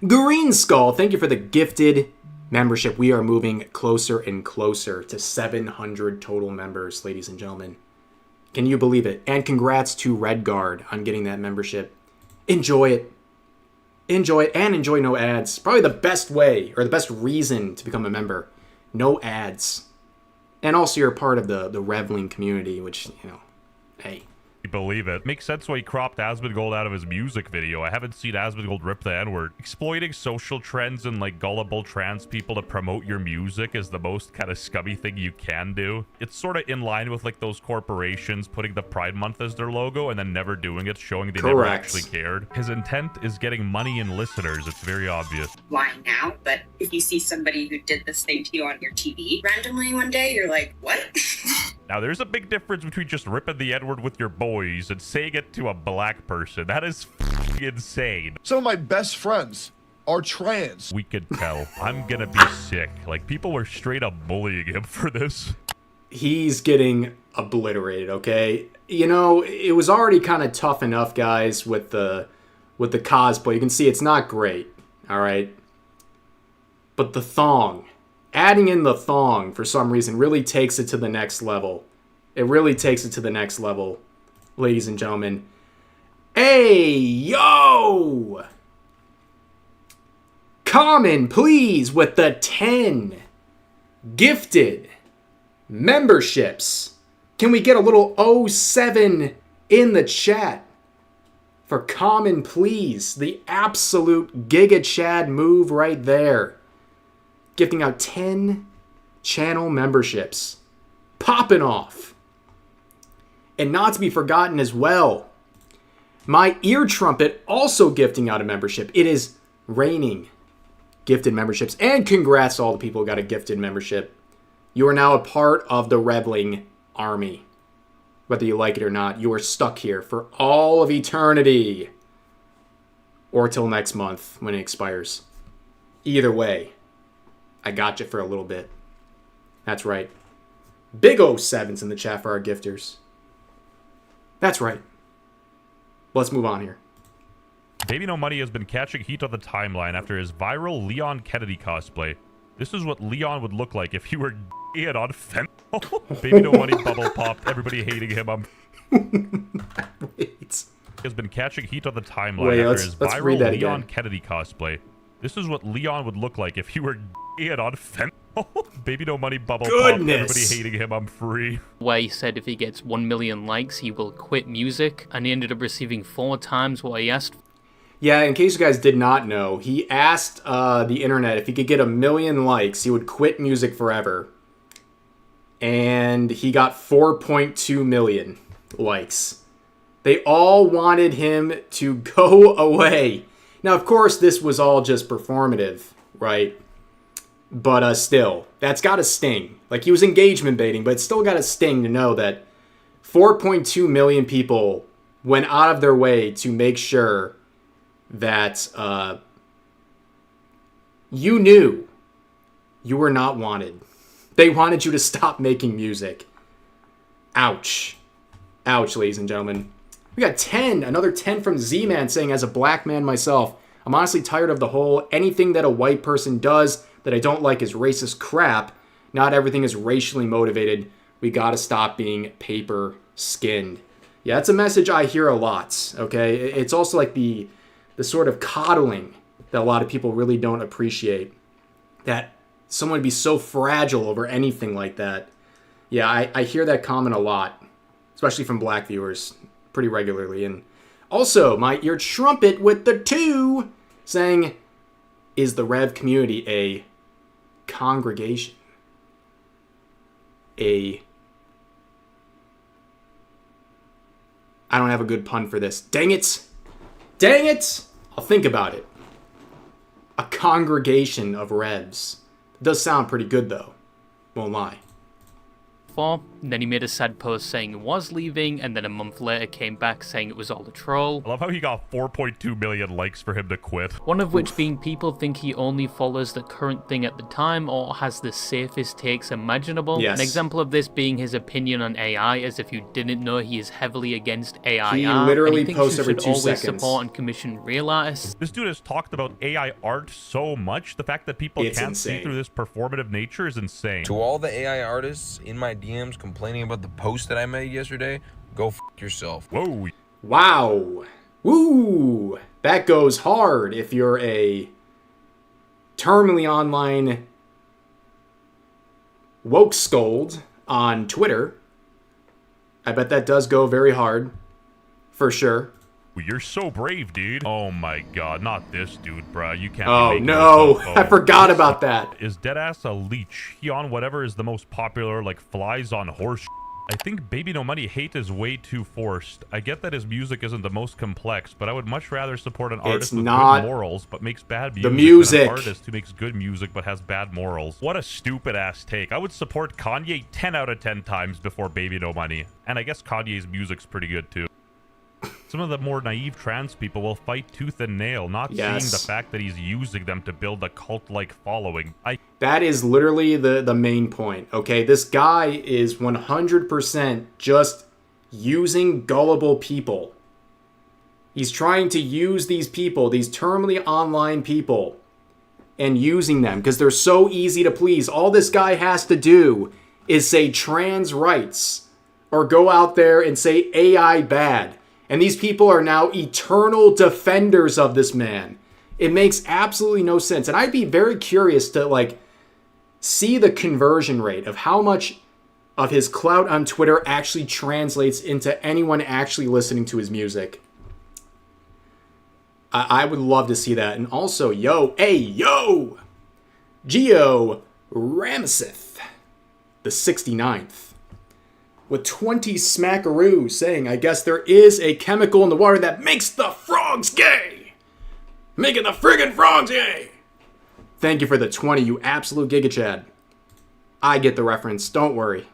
[SPEAKER 1] Green Skull, thank you for the gifted membership. We are moving closer and closer to 700 total members, ladies and gentlemen. Can you believe it? And congrats to Redguard on getting that membership. Enjoy it. Enjoy it, and enjoy no ads. Probably the best way, or the best reason to become a member. No ads. And also you're a part of the Revling community, which, hey.
[SPEAKER 8] believe it. Makes sense why he cropped Asmongold out of his music video. I haven't seen Asmongold rip the N-word. Exploiting social trends and like gullible trans people to promote your music is the most kind of scummy thing you can do. It's sort of in line with like those corporations putting the Pride Month as their logo and then never doing it, showing they never actually cared. His intent is getting money and listeners. It's very obvious.
[SPEAKER 13] Why now? But if you see somebody who did this thing to you on your TV randomly one day, you're like, what?
[SPEAKER 8] Now, there's a big difference between just ripping the N-word with your boys and saying it to a black person. That is insane.
[SPEAKER 4] Some of my best friends are trans.
[SPEAKER 8] We could tell. I'm gonna be sick. Like, people were straight up bullying him for this.
[SPEAKER 1] He's getting obliterated, okay? You know, it was already kind of tough enough, guys, with the cosplay. You can see it's not great, all right? But the thong, adding in the thong for some reason really takes it to the next level. It really takes it to the next level, ladies and gentlemen. Hey, yo! Common, please, with the 10 gifted memberships. Can we get a little 07 in the chat for Common, please? The absolute Giga Chad move right there. Gifting out 10 channel memberships. Popping off. And not to be forgotten as well, my ear trumpet also gifting out a membership. It is raining gifted memberships. And congrats to all the people who got a gifted membership. You are now a part of the Revling army. Whether you like it or not, you are stuck here for all of eternity. Or till next month when it expires. Either way, I got you for a little bit. That's right. Big 07s in the chat for our gifters. That's right. Let's move on here.
[SPEAKER 8] Baby No Money has been catching heat on the timeline after his viral Leon Kennedy cosplay. This is what Leon would look like if you were and on fentanyl. Baby No Money bubble popped. Everybody hating him.
[SPEAKER 1] Wait.
[SPEAKER 8] Has been catching heat on the timeline after his viral Leon Kennedy cosplay. This is what Leon would look like if you were and on fentanyl. Baby No Money bubble popped. Everybody hating him. I'm free.
[SPEAKER 14] Where he said if he gets 1 million likes, he will quit music, and he ended up receiving 4 times what he asked.
[SPEAKER 1] Yeah, in case you guys did not know, he asked the internet if he could get 1 million likes, he would quit music forever. And he got 4.2 million likes. They all wanted him to go away. Now, of course, this was all just performative, right? But still, that's got to sting. Like, he was engagement baiting, but it's still got to sting to know that 4.2 million people went out of their way to make sure that you knew you were not wanted. They wanted you to stop making music. Ouch. Ouch, ladies and gentlemen. We got 10. Another 10 from Z-Man saying, as a black man myself, I'm honestly tired of the whole anything that a white person does that I don't like is racist crap. Not everything is racially motivated. We gotta stop being paper-skinned. Yeah, that's a message I hear a lot, okay? It's also like the sort of coddling that a lot of people really don't appreciate. That someone would be so fragile over anything like that. Yeah, I hear that comment a lot, especially from black viewers, pretty regularly. And also, my ear trumpet with the 2 saying, is the Rev community a congregation? I don't have a good pun for this. Dang it! Dang it! I'll think about it. A congregation of Revs. It does sound pretty good, though. Won't lie.
[SPEAKER 14] And then he made a sad post saying he was leaving, and then a month later came back saying it was all a troll.
[SPEAKER 8] I love how he got 4.2 million likes for him to quit.
[SPEAKER 14] One of which being people think he only follows the current thing at the time or has the safest takes imaginable.
[SPEAKER 1] Yes.
[SPEAKER 14] An example of this being his opinion on AI, as if you didn't know he is heavily against AI.
[SPEAKER 1] He literally posts every 2
[SPEAKER 14] always
[SPEAKER 1] seconds.
[SPEAKER 14] Support and commission real artists.
[SPEAKER 8] This dude has talked about AI art so much, the fact that people can't see through this performative nature is insane.
[SPEAKER 15] To all the AI artists in my DMs complaining about the post that I made yesterday, go f yourself.
[SPEAKER 8] Whoa.
[SPEAKER 1] Wow. Woo. That goes hard if you're a terminally online woke scold on Twitter. I bet that does go very hard. for sure.
[SPEAKER 8] You're so brave, dude. Oh my god, not this dude, bruh. You can't
[SPEAKER 1] Oh,
[SPEAKER 8] be making
[SPEAKER 1] no.
[SPEAKER 8] yourself-
[SPEAKER 1] I forgot about that.
[SPEAKER 8] Is Deadass a leech? He on whatever is the most popular, like flies on horse. I think Baby No Money hate is way too forced. I get that his music isn't the most complex, but I would much rather support an artist with
[SPEAKER 1] not
[SPEAKER 8] good morals but makes bad music,
[SPEAKER 1] the music.
[SPEAKER 8] than an artist who makes good music but has bad morals. What a stupid ass take. I would support Kanye 10 out of 10 times before Baby No Money. And I guess Kanye's music's pretty good too. Some of the more naive trans people will fight tooth and nail, not seeing the fact that he's using them to build a cult-like following.
[SPEAKER 1] That is literally the main point, okay? This guy is 100% just using gullible people. He's trying to use these people, these terminally online people, and using them because they're so easy to please. All this guy has to do is say trans rights or go out there and say AI bad. And these people are now eternal defenders of this man. It makes absolutely no sense. And I'd be very curious to, like, see the conversion rate of how much of his clout on Twitter actually translates into anyone actually listening to his music. I would love to see that. And also, yo, Geo Rameseth, the 69th. With 20 smackaroos saying, I guess there is a chemical in the water that makes the frogs gay. Making the friggin' frogs gay. Thank you for the 20, you absolute giga-chad. I get the reference, don't worry.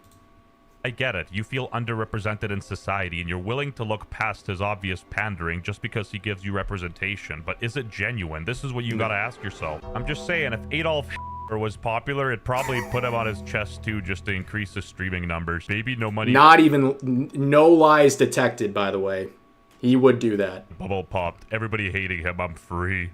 [SPEAKER 8] I get it. You feel underrepresented in society and you're willing to look past his obvious pandering just because he gives you representation. But is it genuine? This is what you gotta ask yourself. I'm just saying, if Adolf was popular, it probably put him on his chest too just to increase his streaming numbers. Baby No Money.
[SPEAKER 1] Not even, no lies detected, by the way. He would do that.
[SPEAKER 8] Bubble popped. Everybody hating him. I'm free.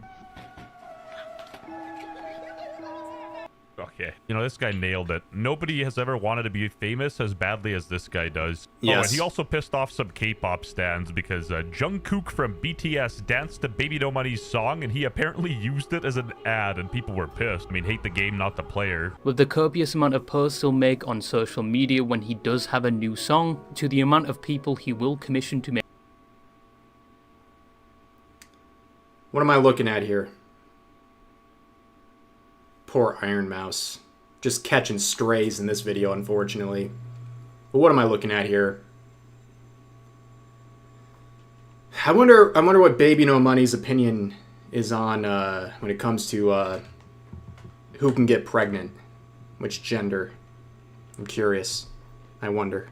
[SPEAKER 8] Okay. You know, this guy nailed it. Nobody has ever wanted to be famous as badly as this guy does.
[SPEAKER 1] Yes.
[SPEAKER 8] Oh, and he also pissed off some K-pop stans because Jungkook from BTS danced to Baby No Money's song and he apparently used it as an ad and people were pissed. I mean, hate the game, not the player.
[SPEAKER 14] With the copious amount of posts he'll make on social media when he does have a new song, to the amount of people he will commission to make.
[SPEAKER 1] What am I looking at here? Poor Iron Mouse. Just catching strays in this video, unfortunately. But what am I looking at here? I wonder what Baby No Money's opinion is on when it comes to who can get pregnant. Which gender. I'm curious. I wonder.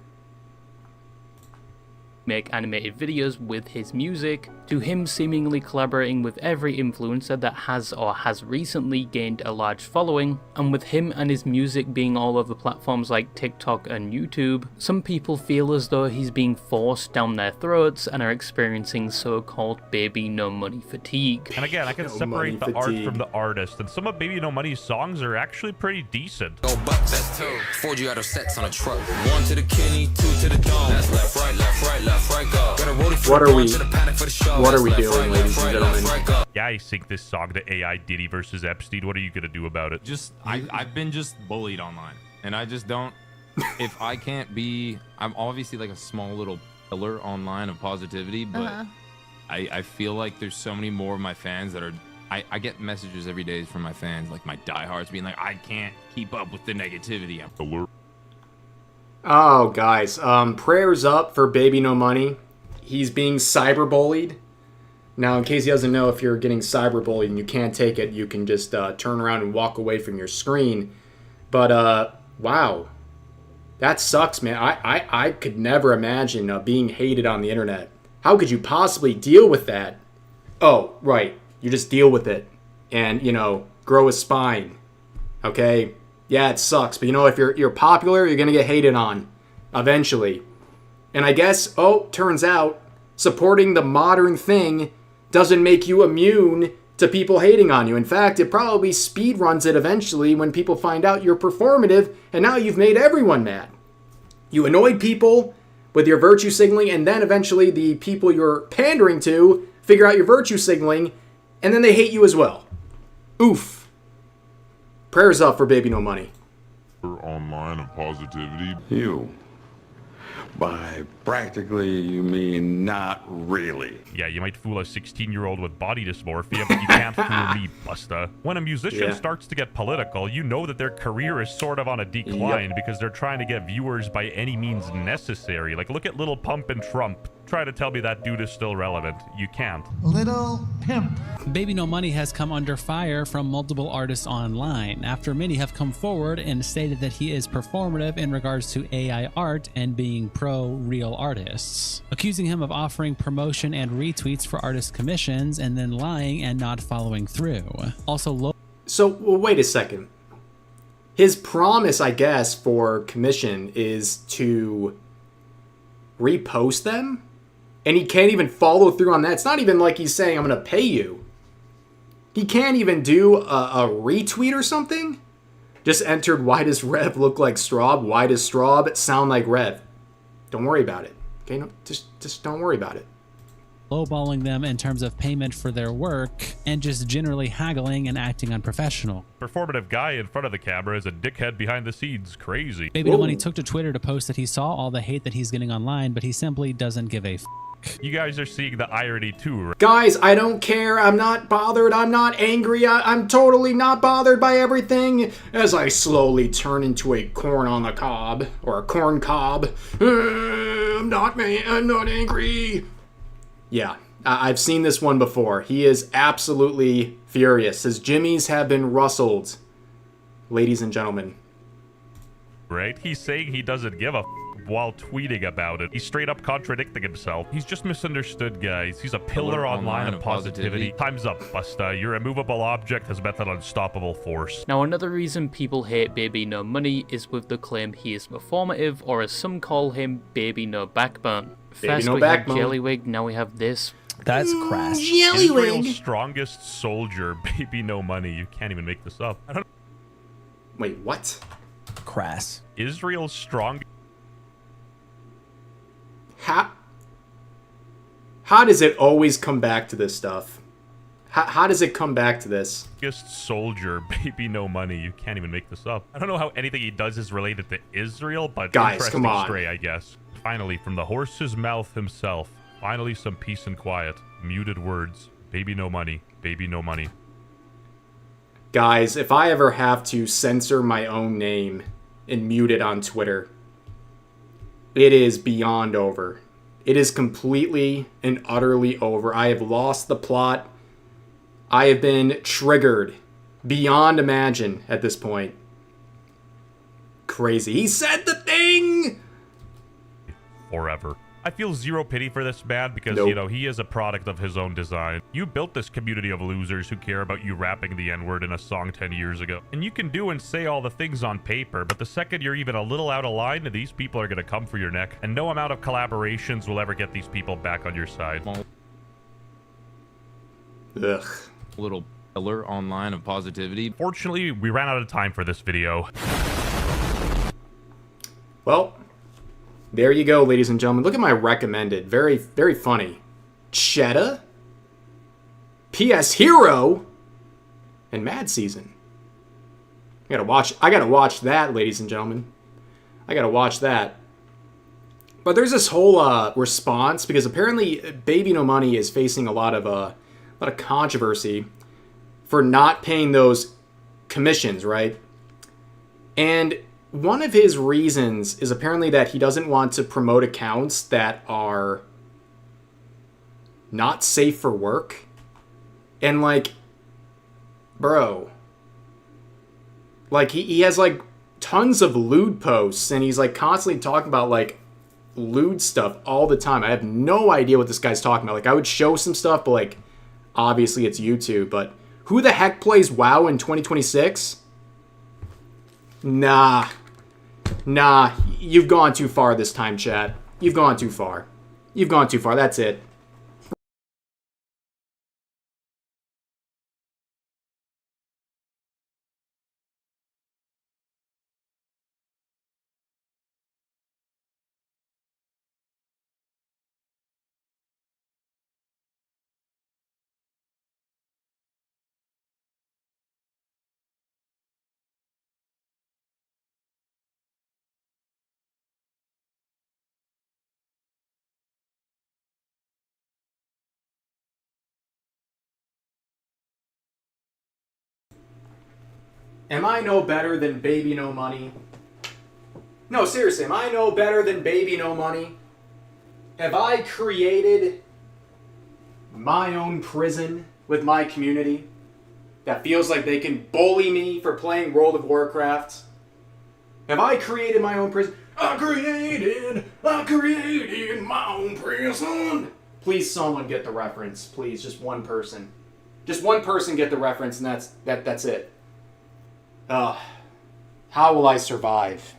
[SPEAKER 14] Make animated videos with his music, to him seemingly collaborating with every influencer that has or has recently gained a large following, and with him and his music being all over platforms like TikTok and YouTube, some people feel as though he's being forced down their throats and are experiencing so-called Baby No Money fatigue.
[SPEAKER 8] And again, I can separate the art from the artist, and some of Baby No Money's songs are actually pretty decent.
[SPEAKER 16] No bucks, that's two. 4G out of sets on a truck. 1 to the kidney, 2 to the dome. That's left, right, left, right, left.
[SPEAKER 1] What are we doing, ladies and gentlemen?
[SPEAKER 8] Yeah, I think this song to AI Diddy versus Epstein. What are you gonna do about it?
[SPEAKER 17] I've been just bullied online, and I just don't. If I can't be, I'm obviously like a small little pillar online of positivity, but I feel like there's so many more of my fans that are. I get messages every day from my fans, like my diehards, being like, I can't keep up with the negativity. I'm alert.
[SPEAKER 1] Oh, guys, prayers up for Baby No Money. He's being cyberbullied. Now, in case he doesn't know, if you're getting cyberbullied and you can't take it, you can just turn around and walk away from your screen. But, wow. That sucks, man. I could never imagine being hated on the internet. How could you possibly deal with that? Oh, right. You just deal with it and, you know, grow a spine. Okay? Yeah, it sucks, but you know, if you're popular, you're gonna get hated on eventually. And I guess, turns out, supporting the modern thing doesn't make you immune to people hating on you. In fact, it probably speedruns it eventually when people find out you're performative, and now you've made everyone mad. You annoyed people with your virtue signaling, and then eventually the people you're pandering to figure out your virtue signaling, and then they hate you as well. Oof. Prayers up for Baby No Money.
[SPEAKER 18] Online and positivity.
[SPEAKER 19] You, by
[SPEAKER 18] Practically, you mean not really.
[SPEAKER 8] Yeah, you might fool a 16-year-old with body dysmorphia, but you can't fool me, Busta. When a musician starts to get political, you know that their career is sort of on a decline because they're trying to get viewers by any means necessary. Like, look at Lil Pump and Trump. Try to tell me that dude is still relevant. You can't.
[SPEAKER 19] Little Pimp. Baby No Money has come under fire from multiple artists online, after many have come forward and stated that he is performative in regards to AI art and being pro-real artists, accusing him of offering promotion and retweets for artist commissions and then lying and not following through. Also,
[SPEAKER 1] so wait a second. His promise, I guess, for commission is to repost them? And he can't even follow through on that. It's not even like he's saying, I'm going to pay you. He can't even do a retweet or something? Just entered, why does Rev look like Straub? Why does Straub sound like Rev? Don't worry about it. Okay, no, just don't worry about it.
[SPEAKER 19] Lowballing them in terms of payment for their work and just generally haggling and acting unprofessional.
[SPEAKER 8] Performative guy in front of the camera is a dickhead behind the scenes. Crazy.
[SPEAKER 19] Baby No Money took to Twitter to post that he saw all the hate that he's getting online, but he simply doesn't give a f.
[SPEAKER 8] You guys are seeing the irony too, right?
[SPEAKER 1] Guys, I don't care. I'm not bothered. I'm not angry. I'm totally not bothered by everything. As I slowly turn into a corn on the cob, or a corn cob. I'm not angry. Yeah, I've seen this one before. He is absolutely furious. His jimmies have been rustled, ladies and gentlemen.
[SPEAKER 8] Right? He's saying he doesn't give a f while tweeting about it. He's straight up contradicting himself. He's just misunderstood, guys. He's a pillar online of positivity. Time's up, Busta. Your immovable object has met an unstoppable force.
[SPEAKER 14] Now, another reason people hate Baby No Money is with the claim he is performative, or as some call him, Baby No Backbone. First we had Jellywig, now we have this.
[SPEAKER 5] That's crass.
[SPEAKER 8] Israel's strongest soldier, Baby No Money. You can't even make this up. I don't.
[SPEAKER 1] Wait, what?
[SPEAKER 5] Crass.
[SPEAKER 8] Israel's strong.
[SPEAKER 1] How does it always come back to this stuff? How does it come back to this?
[SPEAKER 8] Soldier, Baby No Money. You can't even make this up. I don't know how anything he does is related to Israel, but
[SPEAKER 1] guys,
[SPEAKER 8] interesting
[SPEAKER 1] come on.
[SPEAKER 8] Stray, I guess. Finally, from the horse's mouth himself, finally some peace and quiet. Muted words. Baby No Money. Baby No Money.
[SPEAKER 1] Guys, if I ever have to censor my own name and mute it on Twitter, it is beyond over. It is completely and utterly over. I have lost the plot. I have been triggered beyond imagine at this point. Crazy. He said the thing!
[SPEAKER 8] Forever. I feel zero pity for this man because, you know, he is a product of his own design. You built this community of losers who care about you rapping the N-word in a song 10 years ago. And you can do and say all the things on paper, but the second you're even a little out of line, these people are going to come for your neck. And no amount of collaborations will ever get these people back on your side.
[SPEAKER 1] Ugh.
[SPEAKER 17] Little pillar online of positivity.
[SPEAKER 8] Fortunately, we ran out of time for this video.
[SPEAKER 1] Well, there you go, ladies and gentlemen. Look at my recommended. Very, very funny. Cheddar, PS Hero, and Mad Season. I gotta watch that, ladies and gentlemen. I gotta watch that. But there's this whole response because apparently Baby No Money is facing a lot of controversy for not paying those commissions, right? And one of his reasons is apparently that he doesn't want to promote accounts that are not safe for work. And like, bro, like he has like tons of lewd posts and he's like constantly talking about like lewd stuff all the time. I have no idea what this guy's talking about. Like I would show some stuff, but like obviously it's YouTube. But who the heck plays WoW in 2026? Nah, you've gone too far this time, chat. You've gone too far. You've gone too far. That's it. Am I no better than Baby No Money? No, seriously, am I no better than Baby No Money? Have I created my own prison with my community that feels like they can bully me for playing World of Warcraft? Have I created my own prison? I created my own prison. Please, someone get the reference. Please, just one person. Just one person get the reference, and that's it. How will I survive?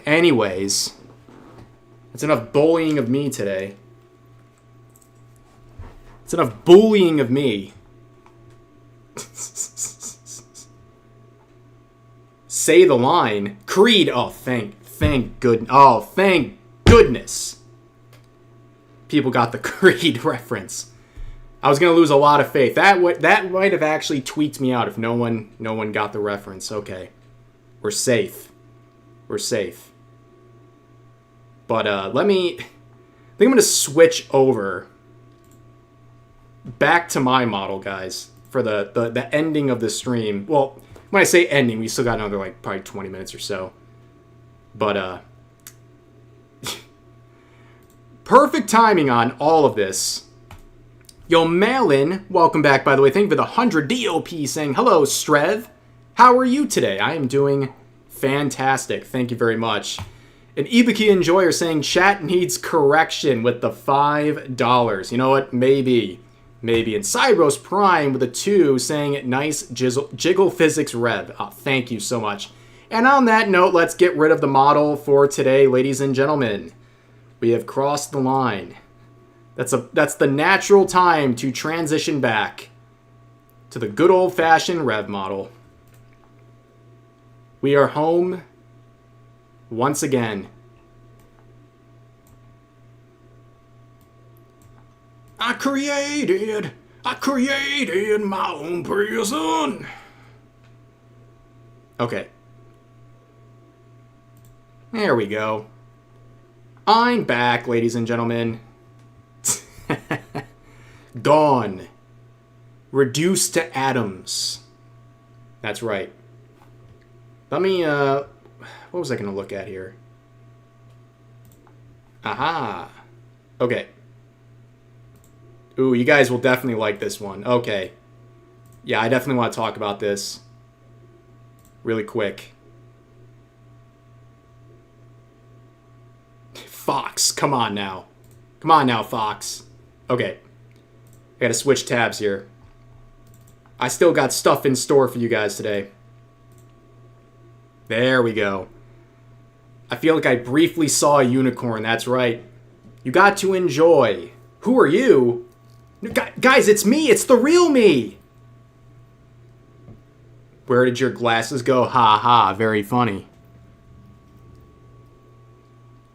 [SPEAKER 1] Anyways. That's enough bullying of me today. It's enough bullying of me. Say the line. Creed. Oh, thank goodness. People got the Creed reference. I was gonna lose a lot of faith. That might have actually tweaked me out if no one got the reference. Okay, we're safe. We're safe. But I think I'm gonna switch over back to my model, guys, for the ending of the stream. Well, when I say ending, we still got another like probably 20 minutes or so. But perfect timing on all of this. Yo, Malin, welcome back, by the way. Thank you for the 100 DOP saying, hello, Strev. How are you today? I am doing fantastic. Thank you very much. An Ibuki enjoyer saying chat needs correction with the $5. You know what? Maybe. And Cybros Prime with a 2 saying nice jiggle physics rev. Oh, thank you so much. And on that note, let's get rid of the model for today, ladies and gentlemen. We have crossed the line. That's the natural time to transition back to the good old-fashioned rev model. We are home once again. I created my own prison. Okay. There we go. I'm back, ladies and gentlemen. Gone. Reduced to atoms. That's right. Let me, what was I going to look at here? Aha. Okay. Ooh, you guys will definitely like this one. Okay. Yeah, I definitely want to talk about this really quick. Fox, come on now. Come on now, Fox. Okay. I gotta switch tabs here. I still got stuff in store for you guys today. There we go. I feel like I briefly saw a unicorn. That's right. You got to enjoy. Who are you? Guys, it's me. It's the real me. Where did your glasses go? Ha ha. Very funny.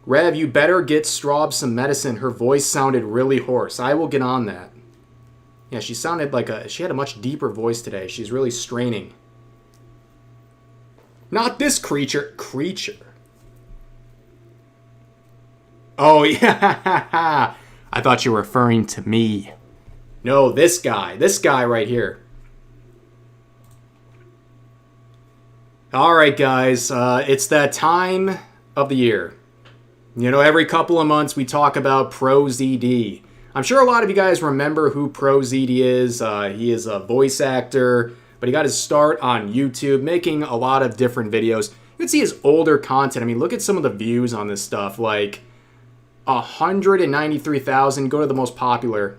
[SPEAKER 1] Rev, you better get Straub some medicine. Her voice sounded really hoarse. I will get on that. Yeah, she sounded like she had a much deeper voice today. She's really straining. Not this creature. Oh, yeah. I thought you were referring to me. No, this guy. This guy right here. All right, guys. It's that time of the year. You know, every couple of months we talk about ProZD. I'm sure a lot of you guys remember who ProZD is. He is a voice actor, but he got his start on YouTube, making a lot of different videos. You can see his older content. I mean, look at some of the views on this stuff. Like, 193,000. Go to the most popular.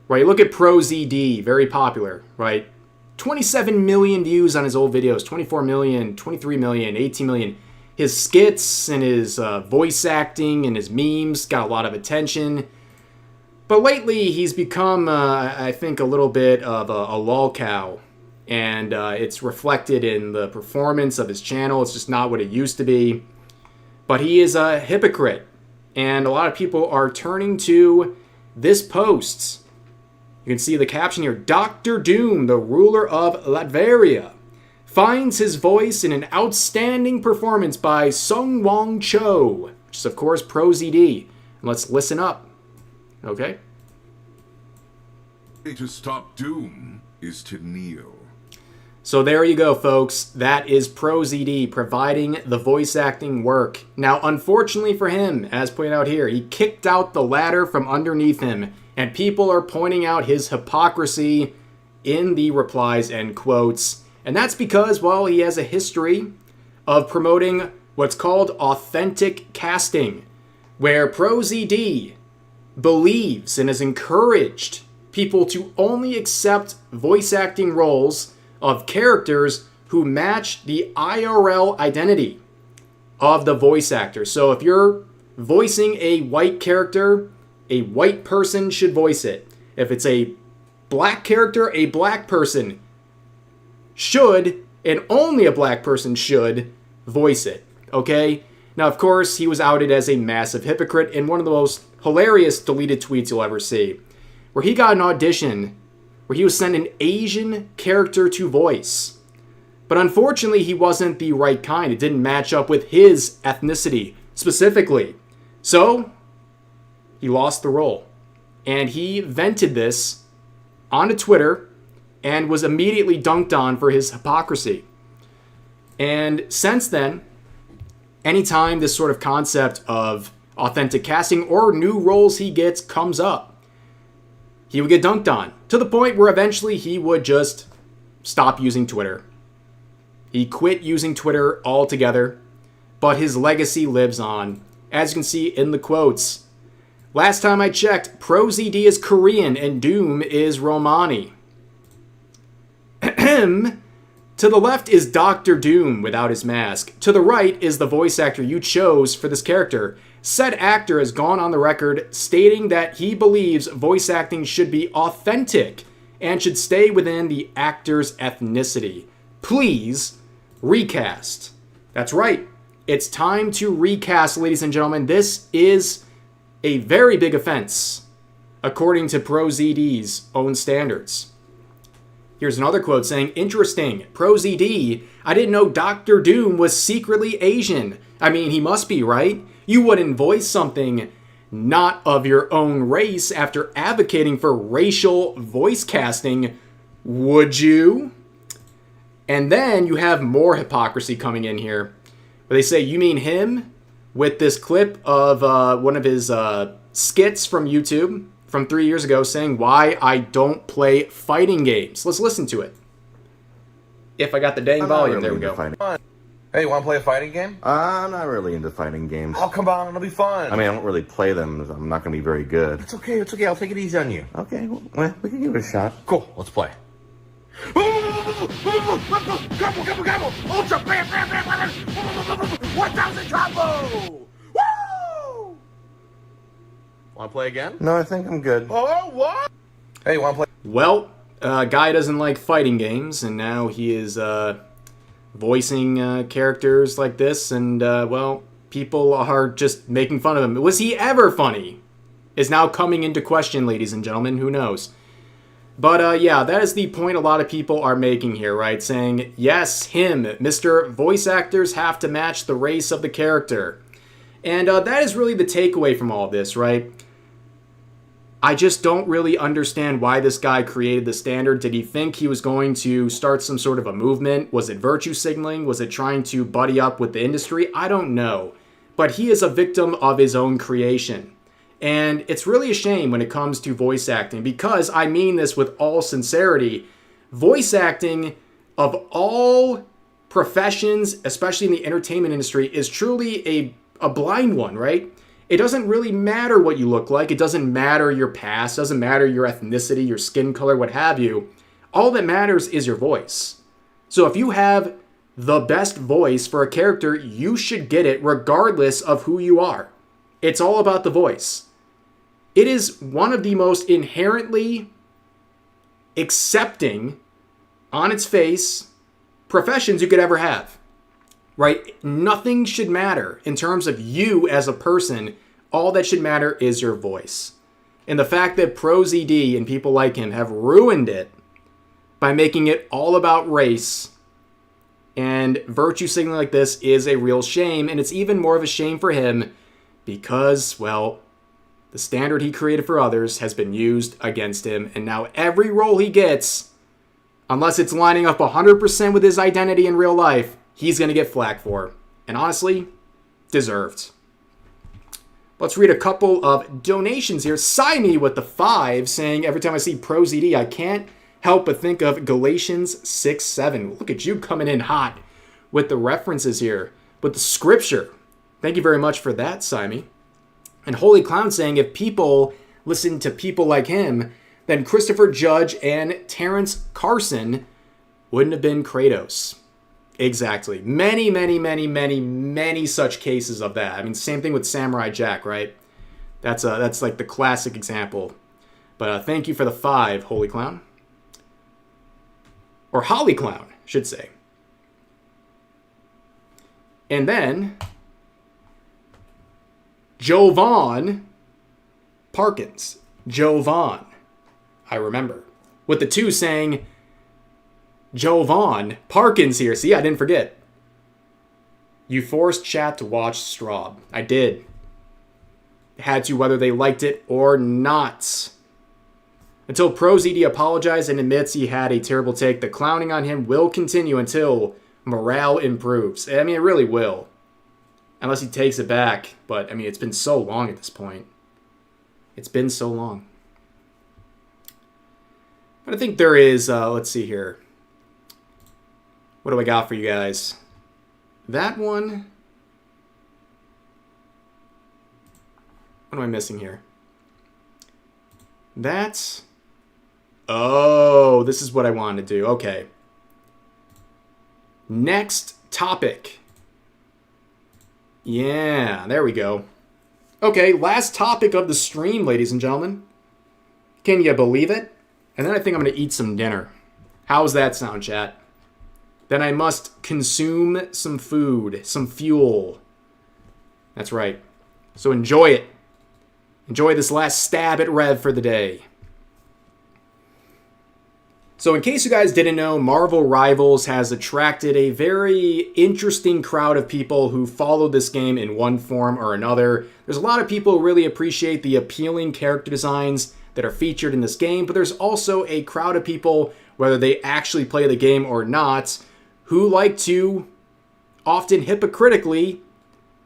[SPEAKER 1] Right, look at ProZD. Very popular, right? 27 million views on his old videos. 24 million, 23 million, 18 million. His skits and his voice acting and his memes got a lot of attention. But lately, he's become, I think, a little bit of a lolcow. And it's reflected in the performance of his channel. It's just not what it used to be. But he is a hypocrite. And a lot of people are turning to this post. You can see the caption here. Dr. Doom, the ruler of Latveria, finds his voice in an outstanding performance by Sungwon Cho, which is, of course, ProZD. And let's listen up. Okay?
[SPEAKER 4] To stop Doom is to kneel.
[SPEAKER 1] So there you go, folks. That is ProZD providing the voice acting work. Now, unfortunately for him, as pointed out here, he kicked out the ladder from underneath him, and people are pointing out his hypocrisy in the replies and quotes. And that's because, well, he has a history of promoting what's called authentic casting, where ProZD believes and has encouraged people to only accept voice acting roles of characters who match the IRL identity of the voice actor. So if you're voicing a white character, a white person should voice it. If it's a black character, a black person should, and only a black person should, voice it. Okay? Now, of course, he was outed as a massive hypocrite in one of the most hilarious deleted tweets you'll ever see, where he got an audition where he was sent an Asian character to voice. But unfortunately, he wasn't the right kind. It didn't match up with his ethnicity specifically. So, he lost the role. And he vented this onto Twitter and was immediately dunked on for his hypocrisy. And since then, anytime this sort of concept of authentic casting or new roles he gets comes up, he would get dunked on, to the point where eventually he would just stop using Twitter. He quit using Twitter altogether, but his legacy lives on, as you can see in the quotes. Last time I checked, ProZD is Korean and Doom is Romani. To the left is Dr. Doom without his mask. To the right is the voice actor you chose for this character. Said actor has gone on the record stating that he believes voice acting should be authentic and should stay within the actor's ethnicity. Please recast. That's right. It's time to recast, ladies and gentlemen. This is a very big offense, according to ProZD's own standards. Here's another quote saying, "Interesting, ProZD, I didn't know Dr. Doom was secretly Asian. I mean, he must be, right? You wouldn't voice something not of your own race after advocating for racial voice casting, would you?" And then you have more hypocrisy coming in here, where they say, you mean him? With this clip of one of his skits from YouTube from 3 years ago saying why I don't play fighting games. Let's listen to it. If I got the dang volume, there we go.
[SPEAKER 15] Hey, you want to play a fighting game?
[SPEAKER 20] I'm not really into fighting games.
[SPEAKER 15] Oh, come on, it'll be fun.
[SPEAKER 20] I mean, I don't really play them. I'm not going to be very good.
[SPEAKER 15] It's okay, I'll take it easy on you.
[SPEAKER 20] Okay, well, we can give it a shot.
[SPEAKER 15] Cool, let's play. Combo! Ultra bam, 1,000 combo! Woo! Want to play again?
[SPEAKER 20] No, I think I'm good.
[SPEAKER 15] Oh, what? Hey, you want to play?
[SPEAKER 1] Well, guy doesn't like fighting games, and now he is voicing characters like this, and, well, people are just making fun of him. Was he ever funny? Is now coming into question, ladies and gentlemen. Who knows? But, yeah, that is the point a lot of people are making here, right? Saying, yes, him, Mr. Voice actors have to match the race of the character. And that is really the takeaway from all this, right? I just don't really understand why this guy created the standard. Did he think he was going to start some sort of a movement? Was it virtue signaling? Was it trying to buddy up with the industry? I don't know. But he is a victim of his own creation. And it's really a shame when it comes to voice acting, because I mean this with all sincerity. Voice acting of all professions, especially in the entertainment industry, is truly a blind one, right? It doesn't really matter what you look like. It doesn't matter your past. It doesn't matter your ethnicity, your skin color, what have you. All that matters is your voice. So if you have the best voice for a character, you should get it regardless of who you are. It's all about the voice. It is one of the most inherently accepting, on its face, professions you could ever have. Right? Nothing should matter in terms of you as a person. All that should matter is your voice. And the fact that ProZD and people like him have ruined it by making it all about race and virtue signaling like this is a real shame. And it's even more of a shame for him because, well, The standard he created for others has been used against him, and now every role he gets, unless it's lining up 100% with his identity in real life, he's going to get flack for. And honestly, deserved. Let's read a couple of donations here. Simey with the 5 saying, every time I see ProZD, I can't help but think of Galatians 6:7. Look at you coming in hot with the references here, with the scripture. Thank you very much for that, Simey. And Holy Clown saying, if people listen to people like him, then Christopher Judge and Terrence Carson wouldn't have been Kratos. Exactly. Many, many, many, many, many such cases of that. I mean, same thing with Samurai Jack, right? That's like the classic example. But thank you for the 5, Holy Clown. Or Holly Clown, should say. And then Jovan Parkins. Jovan. I remember. With the 2 saying Jovan Parkins here. See, I didn't forget. You forced chat to watch Straub. I did. Had to, whether they liked it or not. Until ProZD apologized and admits he had a terrible take, the clowning on him will continue until morale improves. I mean, it really will. Unless he takes it back. But, I mean, it's been so long at this point. It's been so long. But I think there is, let's see here. What do I got for you guys? That one. What am I missing here? That's... Oh, this is what I wanted to do. Okay. Next topic. Yeah, there we go. Okay, last topic of the stream, ladies and gentlemen. Can you believe it? And then I think I'm going to eat some dinner. How's that sound, chat? Then I must consume some food, some fuel. That's right. So enjoy it. Enjoy this last stab at Rev for the day. So in case you guys didn't know, Marvel Rivals has attracted a very interesting crowd of people who follow this game in one form or another. There's a lot of people who really appreciate the appealing character designs that are featured in this game, but there's also a crowd of people, whether they actually play the game or not, who like to, often hypocritically,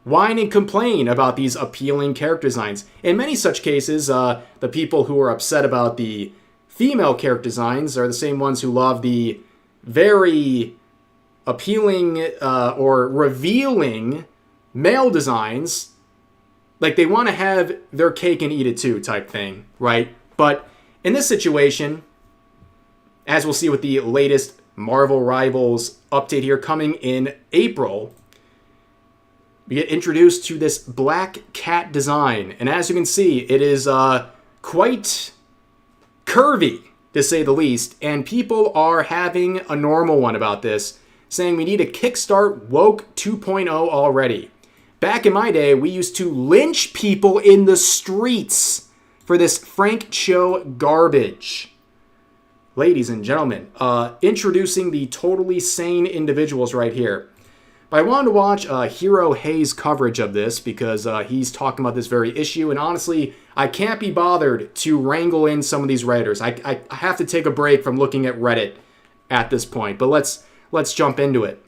[SPEAKER 1] whine and complain about these appealing character designs. In many such cases, the people who are upset about the female character designs are the same ones who love the very appealing or revealing male designs. Like, they want to have their cake and eat it too type thing, right? But in this situation, as we'll see with the latest Marvel Rivals update here coming in April, we get introduced to this black cat design. And as you can see, it is quite curvy, to say the least. And people are having a normal one about this, saying we need to kickstart Woke 2.0 already. Back in my day, we used to lynch people in the streets for this Frank Cho garbage. Ladies and gentlemen, introducing the totally sane individuals right here. But I wanted to watch Hero Hayes' coverage of this because he's talking about this very issue. And honestly, I can't be bothered to wrangle in some of these Redditors. I have to take a break from looking at Reddit at this point. But let's jump into it.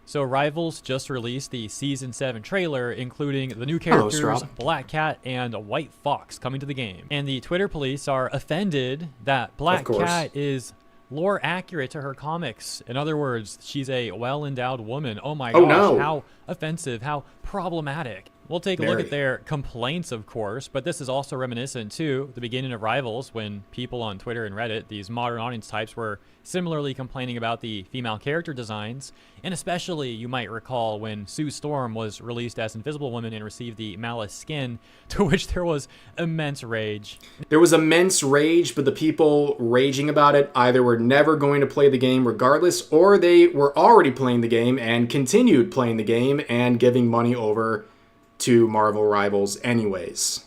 [SPEAKER 21] So Rivals just released the Season 7 trailer, including the new characters Black Cat and White Fox coming to the game. And the Twitter police are offended that Black Cat is lore accurate to her comics. In other words, she's a well-endowed woman. Oh my gosh, how offensive, how problematic. We'll take a look at their complaints, of course, but this is also reminiscent to the beginning of Rivals when people on Twitter and Reddit, these modern audience types, were similarly complaining about the female character designs. And especially, you might recall, when Sue Storm was released as Invisible Woman and received the Malice skin, to which there was immense rage.
[SPEAKER 1] There was immense rage, but the people raging about it either were never going to play the game regardless, or they were already playing the game and continued playing the game and giving money over to Marvel Rivals anyways.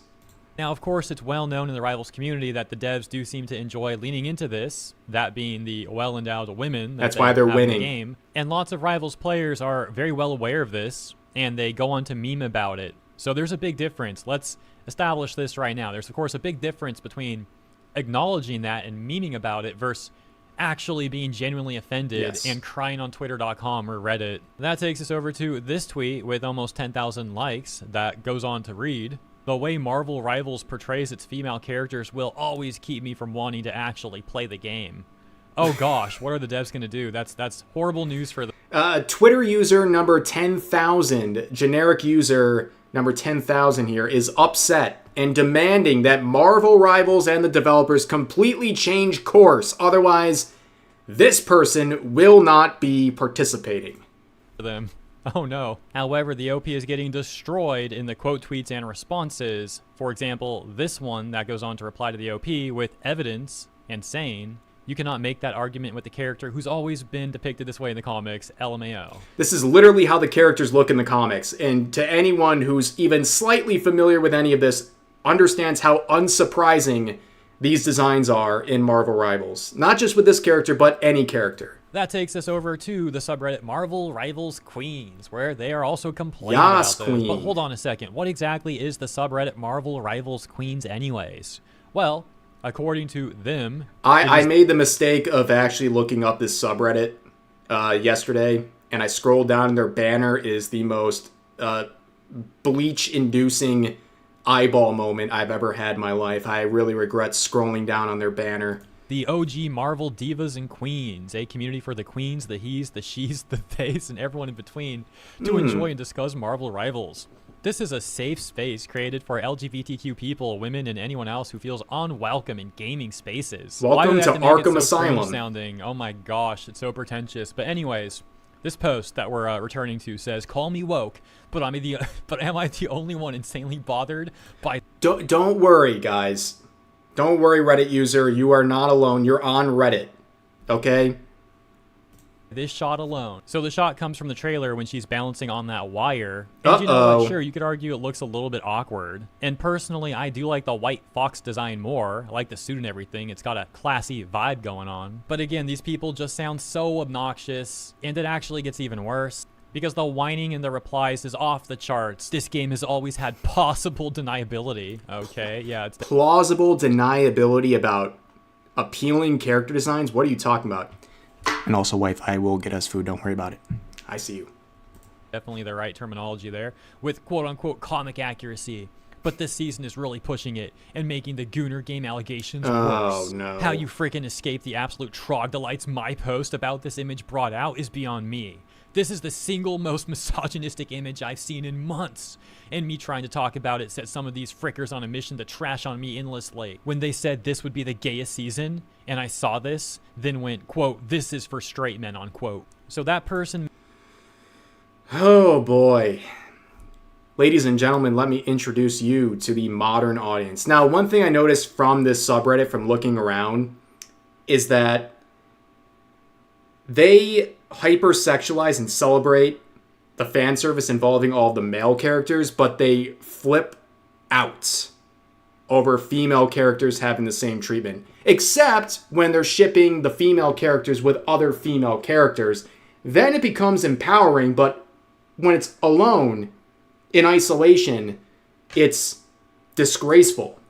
[SPEAKER 21] Now, of course, it's well known in the Rivals community that the devs do seem to enjoy leaning into this, that being the well-endowed women.
[SPEAKER 1] That's why they're winning.
[SPEAKER 21] The game. And lots of Rivals players are very well aware of this, and they go on to meme about it. So there's a big difference. Let's establish this right now. There's, of course, a big difference between acknowledging that and meaning about it versus actually being genuinely offended and crying on twitter.com or Reddit. That takes us over to this tweet with almost 10,000 likes that goes on to read, "The way Marvel Rivals portrays its female characters will always keep me from wanting to actually play the game." Oh gosh, what are the devs going to do? That's horrible news for the
[SPEAKER 1] Twitter user number 10,000, generic user number 10,000 here, is upset and demanding that Marvel Rivals and the developers completely change course. Otherwise, this person will not be participating.
[SPEAKER 21] them. Oh no. However, the OP is getting destroyed in the quote tweets and responses. For example, this one that goes on to reply to the OP with evidence and saying, "You cannot make that argument with the character who's always been depicted this way in the comics, LMAO."
[SPEAKER 1] This is literally how the characters look in the comics, and to anyone who's even slightly familiar with any of this, understands how unsurprising these designs are in Marvel Rivals. Not just with this character, but any character.
[SPEAKER 21] That takes us over to the subreddit Marvel Rivals Queens, where they are also complaining about this.
[SPEAKER 1] Queen.
[SPEAKER 21] But hold on a second. What exactly is the subreddit Marvel Rivals Queens anyways? Well, according to them...
[SPEAKER 1] I made the mistake of actually looking up this subreddit yesterday, and I scrolled down, and their banner is the most bleach-inducing eyeball moment I've ever had in my life. I really regret scrolling down on their banner.
[SPEAKER 21] The OG Marvel Divas and Queens, a community for the queens, the he's, the she's, the theys, and everyone in between to enjoy and discuss Marvel Rivals. This is a safe space created for LGBTQ people, women, and anyone else who feels unwelcome in gaming spaces.
[SPEAKER 1] Welcome to Arkham Asylum.
[SPEAKER 21] Sounding? Oh my gosh, it's so pretentious. But anyways, this post that we're returning to says, "Call me woke, but am I the only one insanely bothered by..."
[SPEAKER 1] Don't worry, guys. Don't worry, Reddit user. You are not alone. You're on Reddit. Okay?
[SPEAKER 21] This shot alone. So the shot comes from the trailer when she's balancing on that wire. And you know what? Sure, you could argue it looks a little bit awkward. And personally, I do like the white fox design more. I like the suit and everything. It's got a classy vibe going on. But again, these people just sound so obnoxious. And it actually gets even worse, because the whining in the replies is off the charts. This game has always had possible deniability. Okay, yeah. It's
[SPEAKER 1] plausible deniability about appealing character designs? What are you talking about? And also, wife, I will get us food. Don't worry about it. I see you.
[SPEAKER 21] Definitely the right terminology there. With quote-unquote comic accuracy. But this season is really pushing it and making the Gooner game allegations worse.
[SPEAKER 1] Oh, no.
[SPEAKER 21] How you freaking escape the absolute troglodytes my post about this image brought out is beyond me. This is the single most misogynistic image I've seen in months. And me trying to talk about it set some of these frickers on a mission to trash on me endlessly. When they said this would be the gayest season, and I saw this, then went, quote, "This is for straight men," unquote. So that person...
[SPEAKER 1] Oh boy. Ladies and gentlemen, let me introduce you to the modern audience. Now, one thing I noticed from this subreddit, from looking around, is that they hypersexualize and celebrate the fan service involving all the male characters, but they flip out over female characters having the same treatment. Except when they're shipping the female characters with other female characters. Then it becomes empowering, but when it's alone, in isolation, it's disgraceful.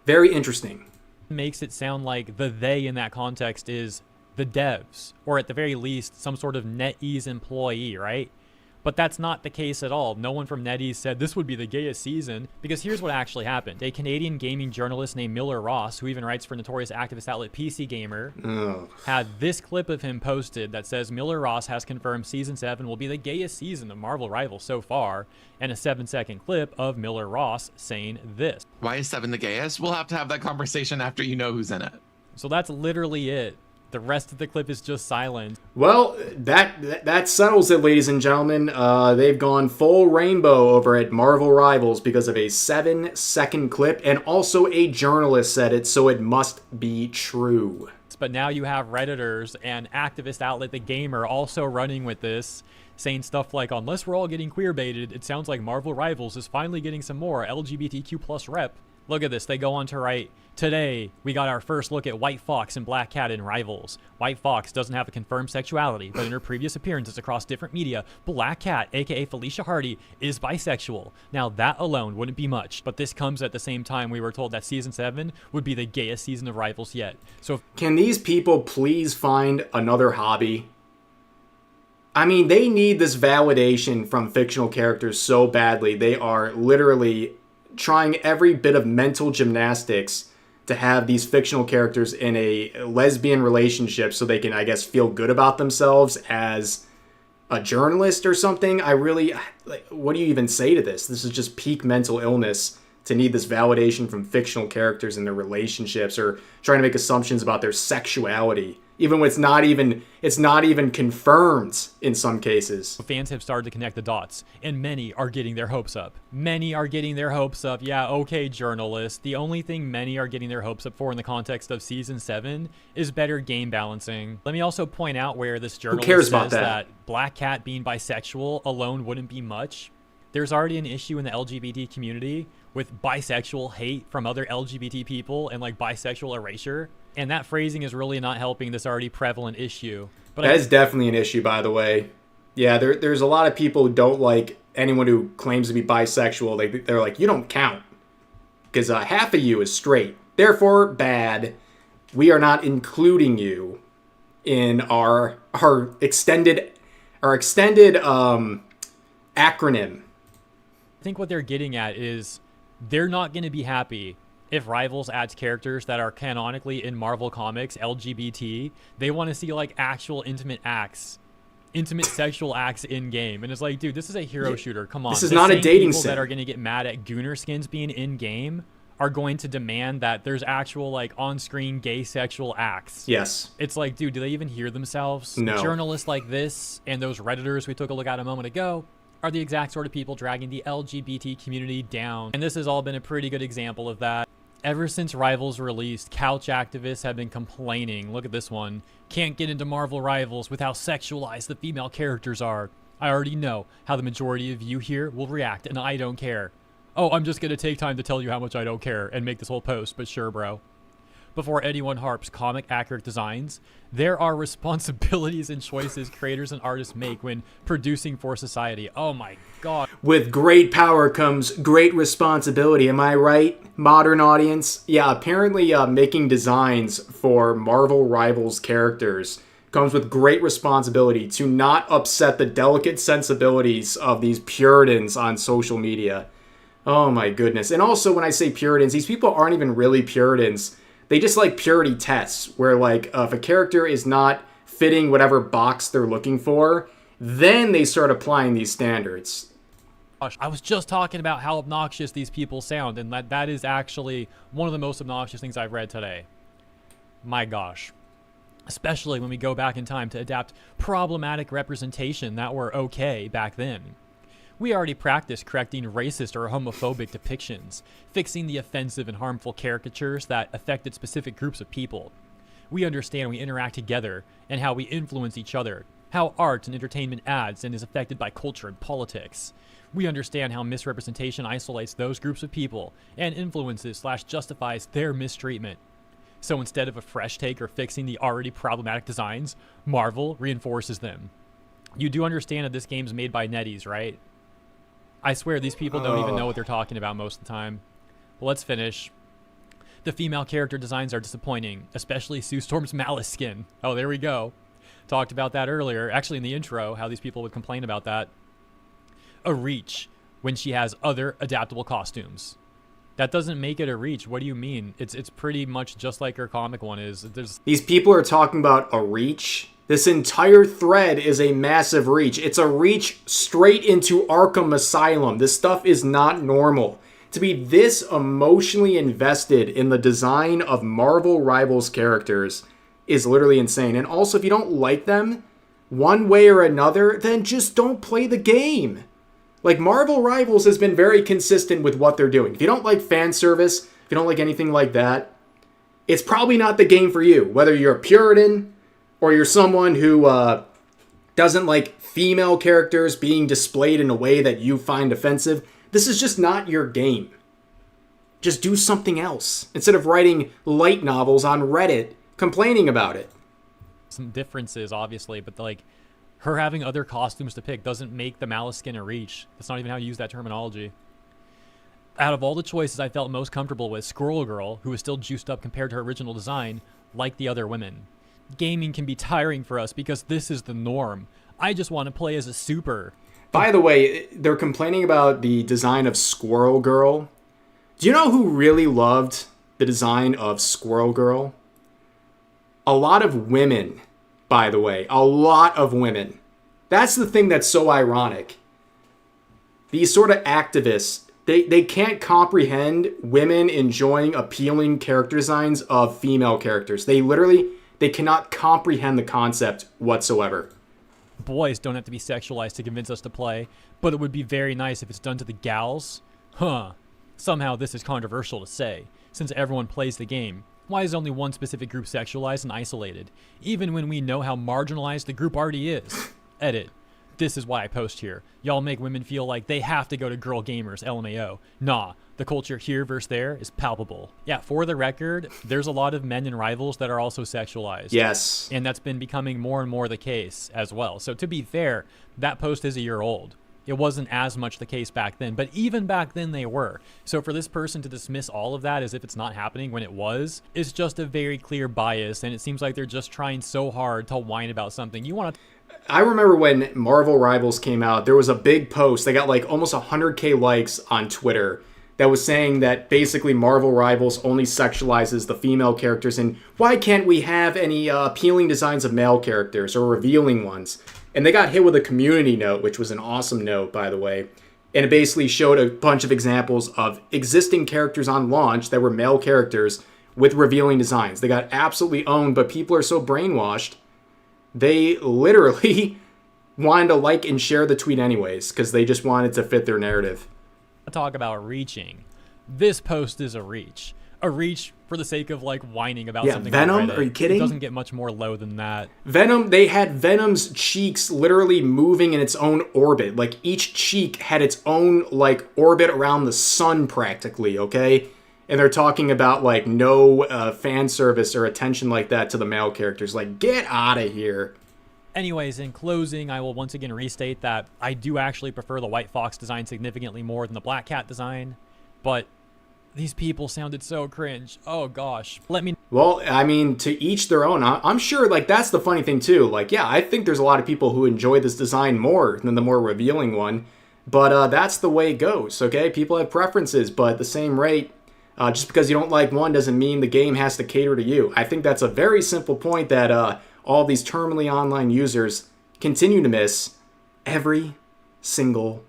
[SPEAKER 1] Very interesting.
[SPEAKER 21] Makes it sound like the they in that context is the devs, or at the very least, some sort of NetEase employee, right? But that's not the case at all. No one from NetEase said this would be the gayest season, because here's what actually happened. A Canadian gaming journalist named Miller Ross, who even writes for notorious activist outlet PC Gamer, had this clip of him posted that says Miller Ross has confirmed Season 7 will be the gayest season of Marvel Rivals so far, and a 7-second clip of Miller Ross saying this.
[SPEAKER 3] "Why is 7 the gayest? We'll have to have that conversation after you know who's in it."
[SPEAKER 21] So that's literally it. The rest of the clip is just silent.
[SPEAKER 1] Well, that settles it, ladies and gentlemen. They've gone full rainbow over at Marvel Rivals because of a 7-second clip, and also a journalist said it, so it must be true.
[SPEAKER 21] But now you have Redditors and activist outlet The Gamer also running with this, saying stuff like, "Unless we're all getting queer baited, it sounds like Marvel Rivals is finally getting some more LGBTQ plus rep." Look at this. They go on to write, today, we got our first look at White Fox and Black Cat in Rivals. White Fox doesn't have a confirmed sexuality, but in her previous appearances across different media, Black Cat, aka Felicia Hardy, is bisexual. Now, that alone wouldn't be much, but this comes at the same time we were told that Season 7 would be the gayest season of Rivals yet. So,
[SPEAKER 1] can these people please find another hobby? I mean, they need this validation from fictional characters so badly. They are literally trying every bit of mental gymnastics to have these fictional characters in a lesbian relationship so they can, I guess, feel good about themselves as a journalist or something. What do you even say to this? This is just peak mental illness to need this validation from fictional characters in their relationships or trying to make assumptions about their sexuality, even when it's not even confirmed in some cases.
[SPEAKER 21] Fans have started to connect the dots, and many are getting their hopes up. Many are getting their hopes up. Yeah, okay, journalists. The only thing many are getting their hopes up for in the context of Season 7 is better game balancing. Let me also point out where this journalist says that Black Cat being bisexual alone wouldn't be much. There's already an issue in the LGBT community with bisexual hate from other LGBT people and like bisexual erasure. And that phrasing is really not helping this already prevalent issue. But
[SPEAKER 1] that is definitely an issue, by the way. Yeah, there's a lot of people who don't like anyone who claims to be bisexual. They're like, you don't count. Because half of you is straight. Therefore, bad. We are not including you in our extended acronym.
[SPEAKER 21] I think what they're getting at is they're not going to be happy if Rivals adds characters that are canonically in Marvel Comics LGBT. They want to see like actual intimate sexual acts in game, and it's like, dude, this is a hero shooter. Come on,
[SPEAKER 1] this is not a dating
[SPEAKER 21] people
[SPEAKER 1] sim.
[SPEAKER 21] That are going to get mad at Gooner skins being in game are going to demand that there's actual like on-screen gay sexual acts.
[SPEAKER 1] Yes.
[SPEAKER 21] It's like, dude, do they even hear themselves?
[SPEAKER 1] No.
[SPEAKER 21] Journalists like this and those Redditors we took a look at a moment ago are the exact sort of people dragging the LGBT community down. And this has all been a pretty good example of that. Ever since Rivals released, couch activists have been complaining. Look at this one. Can't get into Marvel Rivals with how sexualized the female characters are. I already know how the majority of you here will react, and I don't care. Oh, I'm just going to take time to tell you how much I don't care and make this whole post, but sure, bro. Before anyone harps comic accurate designs, there are responsibilities and choices creators and artists make when producing for society. Oh my god.
[SPEAKER 1] With great power comes great responsibility. Am I right, modern audience? Yeah, apparently making designs for Marvel Rivals characters comes with great responsibility to not upset the delicate sensibilities of these Puritans on social media. Oh my goodness. And also, when I say Puritans, these people aren't even really Puritans. They just like purity tests, where like if a character is not fitting whatever box they're looking for, then they start applying these standards.
[SPEAKER 21] I was just talking about how obnoxious these people sound, and that is actually one of the most obnoxious things I've read today. My gosh. Especially when we go back in time to adapt problematic representation that were okay back then. We already practiced correcting racist or homophobic depictions, fixing the offensive and harmful caricatures that affected specific groups of people. We understand we interact together and how we influence each other, how art and entertainment adds and is affected by culture and politics. We understand how misrepresentation isolates those groups of people and influences/justifies their mistreatment. So instead of a fresh take or fixing the already problematic designs, Marvel reinforces them. You do understand that this game's made by NetEase, right? I swear these people don't even know what they're talking about most of the time. But let's finish. The female character designs are disappointing, especially Sue Storm's Malice skin. Oh, there we go. Talked about that earlier, actually in the intro, how these people would complain about that. A reach when she has other adaptable costumes. That doesn't make it a reach. What do you mean? It's pretty much just like her comic one is.
[SPEAKER 1] These people are talking about a reach. This entire thread is a massive reach. It's a reach straight into Arkham Asylum. This stuff is not normal. To be this emotionally invested in the design of Marvel Rivals characters is literally insane. And also, if you don't like them one way or another, then just don't play the game. Like, Marvel Rivals has been very consistent with what they're doing. If you don't like fan service, if you don't like anything like that, it's probably not the game for you. Whether you're a Puritan or you're someone who doesn't like female characters being displayed in a way that you find offensive, this is just not your game. Just do something else instead of writing light novels on Reddit complaining about it.
[SPEAKER 21] Some differences, obviously, but like her having other costumes to pick doesn't make the Malice skin a reach. That's not even how you use that terminology. Out of all the choices I felt most comfortable with, Squirrel Girl, who was still juiced up compared to her original design, like the other women. Gaming can be tiring for us because this is the norm. I just want to play as a super.
[SPEAKER 1] By the way, they're complaining about the design of Squirrel Girl. Do you know who really loved the design of Squirrel Girl? A lot of women, by the way. A lot of women. That's the thing that's so ironic. These sort of activists, they can't comprehend women enjoying appealing character designs of female characters. They cannot comprehend the concept whatsoever.
[SPEAKER 21] Boys don't have to be sexualized to convince us to play, but it would be very nice if it's done to the gals. Huh. Somehow this is controversial to say, since everyone plays the game. Why is only one specific group sexualized and isolated, even when we know how marginalized the group already is? Edit. This is why I post here. Y'all make women feel like they have to go to girl gamers, LMAO. Nah, the culture here versus there is palpable. Yeah, for the record, there's a lot of men in Rivals that are also sexualized.
[SPEAKER 1] Yes.
[SPEAKER 21] And that's been becoming more and more the case as well. So to be fair, that post is a year old. It wasn't as much the case back then, but even back then they were. So for this person to dismiss all of that as if it's not happening when it was, is just a very clear bias, and it seems like they're just trying so hard to whine about something. You want to...
[SPEAKER 1] I remember when Marvel Rivals came out, there was a big post. They got like almost 100K likes on Twitter that was saying that basically Marvel Rivals only sexualizes the female characters, and why can't we have any appealing designs of male characters or revealing ones? And they got hit with a community note, which was an awesome note, by the way. And it basically showed a bunch of examples of existing characters on launch that were male characters with revealing designs. They got absolutely owned, but people are so brainwashed, they literally wanted to like and share the tweet anyways, because they just wanted to fit their narrative.
[SPEAKER 21] Talk about reaching. This post is a reach. A reach for the sake of like whining about something.
[SPEAKER 1] Venom? Are you kidding?
[SPEAKER 21] It doesn't get much more low than that.
[SPEAKER 1] Venom, they had Venom's cheeks literally moving in its own orbit. Like each cheek had its own like orbit around the sun practically, okay? And they're talking about like no fan service or attention like that to the male characters. Like, get out of here.
[SPEAKER 21] Anyways, in closing, I will once again restate that I do actually prefer the White Fox design significantly more than the Black Cat design, but these people sounded so cringe. Oh gosh.
[SPEAKER 1] Well, I mean, to each their own. I'm sure, like, that's the funny thing too. Like, yeah, I think there's a lot of people who enjoy this design more than the more revealing one, but that's the way it goes, okay? People have preferences, but at the same rate, just because you don't like one doesn't mean the game has to cater to you. I think that's a very simple point that all these terminally online users continue to miss every single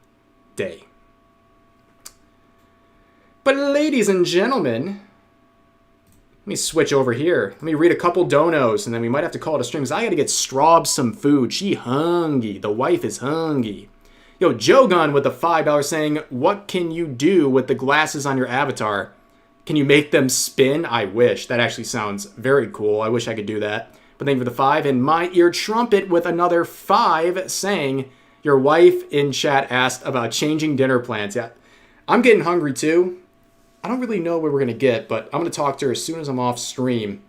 [SPEAKER 1] day. But ladies and gentlemen, let me switch over here. Let me read a couple donos, and then we might have to call it a stream, because I got to get Straub some food. She hungry. The wife is hungry. Yo, Joe Gunn with the $5 saying, what can you do with the glasses on your avatar? Can you make them spin? I wish. That actually sounds very cool. I wish I could do that. But thank you for the 5. And My Ear Trumpet with another 5 saying, your wife in chat asked about changing dinner plans. Yeah, I'm getting hungry too. I don't really know where we're going to get, but I'm going to talk to her as soon as I'm off stream.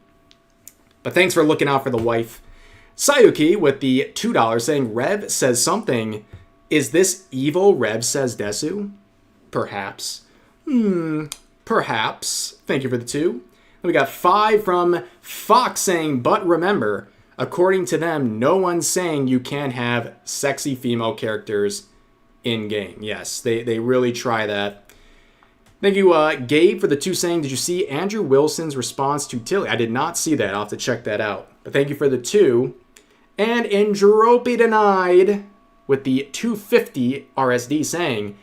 [SPEAKER 1] But thanks for looking out for the wife. Sayuki with the $2 saying, Rev says something. Is this evil Rev says Desu? Perhaps. Perhaps. Thank you for the 2. Then we got 5 from Fox saying, but remember, according to them, no one's saying you can't have sexy female characters in-game. Yes, they really try that. Thank you, Gabe, for the 2 saying, did you see Andrew Wilson's response to Tilly? I did not see that. I'll have to check that out. But thank you for the 2. And Andropy Denied with the 250 RSD saying,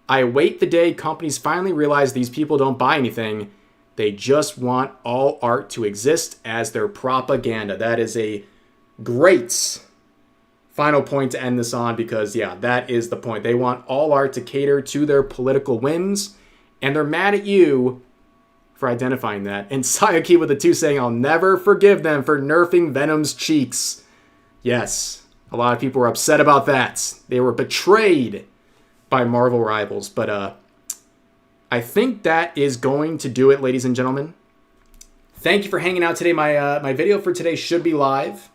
[SPEAKER 1] I await the day companies finally realize these people don't buy anything. They just want all art to exist as their propaganda. That is a great final point to end this on, because, yeah, that is the point. They want all art to cater to their political whims, and they're mad at you for identifying that. And Sayaki with the 2 saying, I'll never forgive them for nerfing Venom's cheeks. Yes, a lot of people were upset about that. They were betrayed by Marvel Rivals. But I think that is going to do it, ladies and gentlemen. Thank you for hanging out today. My video for today should be live.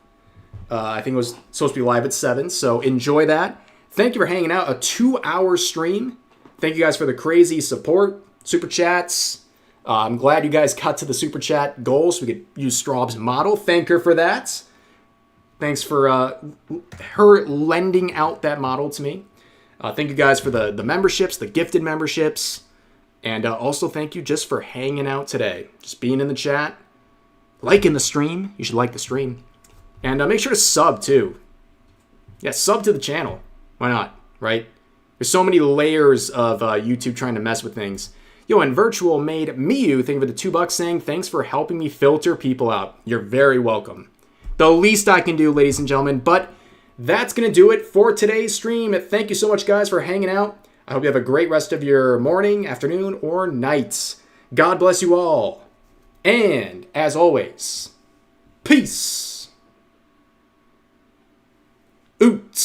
[SPEAKER 1] I think it was supposed to be live at 7, so enjoy that. Thank you for hanging out. A 2-hour stream. Thank you guys for the crazy support, super chats. I'm glad you guys cut to the super chat goal so we could use Straub's model. Thank her for that. Thanks for her lending out that model to me. Thank you guys for the memberships, the gifted memberships. And also thank you just for hanging out today. Just being in the chat. Liking the stream. You should like the stream. And make sure to sub too. Yeah, sub to the channel. Why not, right? There's so many layers of YouTube trying to mess with things. Yo, and Virtual made Miyu, thank you for the $2 saying, thanks for helping me filter people out. You're very welcome. The least I can do, ladies and gentlemen. But that's going to do it for today's stream. Thank you so much, guys, for hanging out. I hope you have a great rest of your morning, afternoon, or night. God bless you all. And, as always, peace. Oots.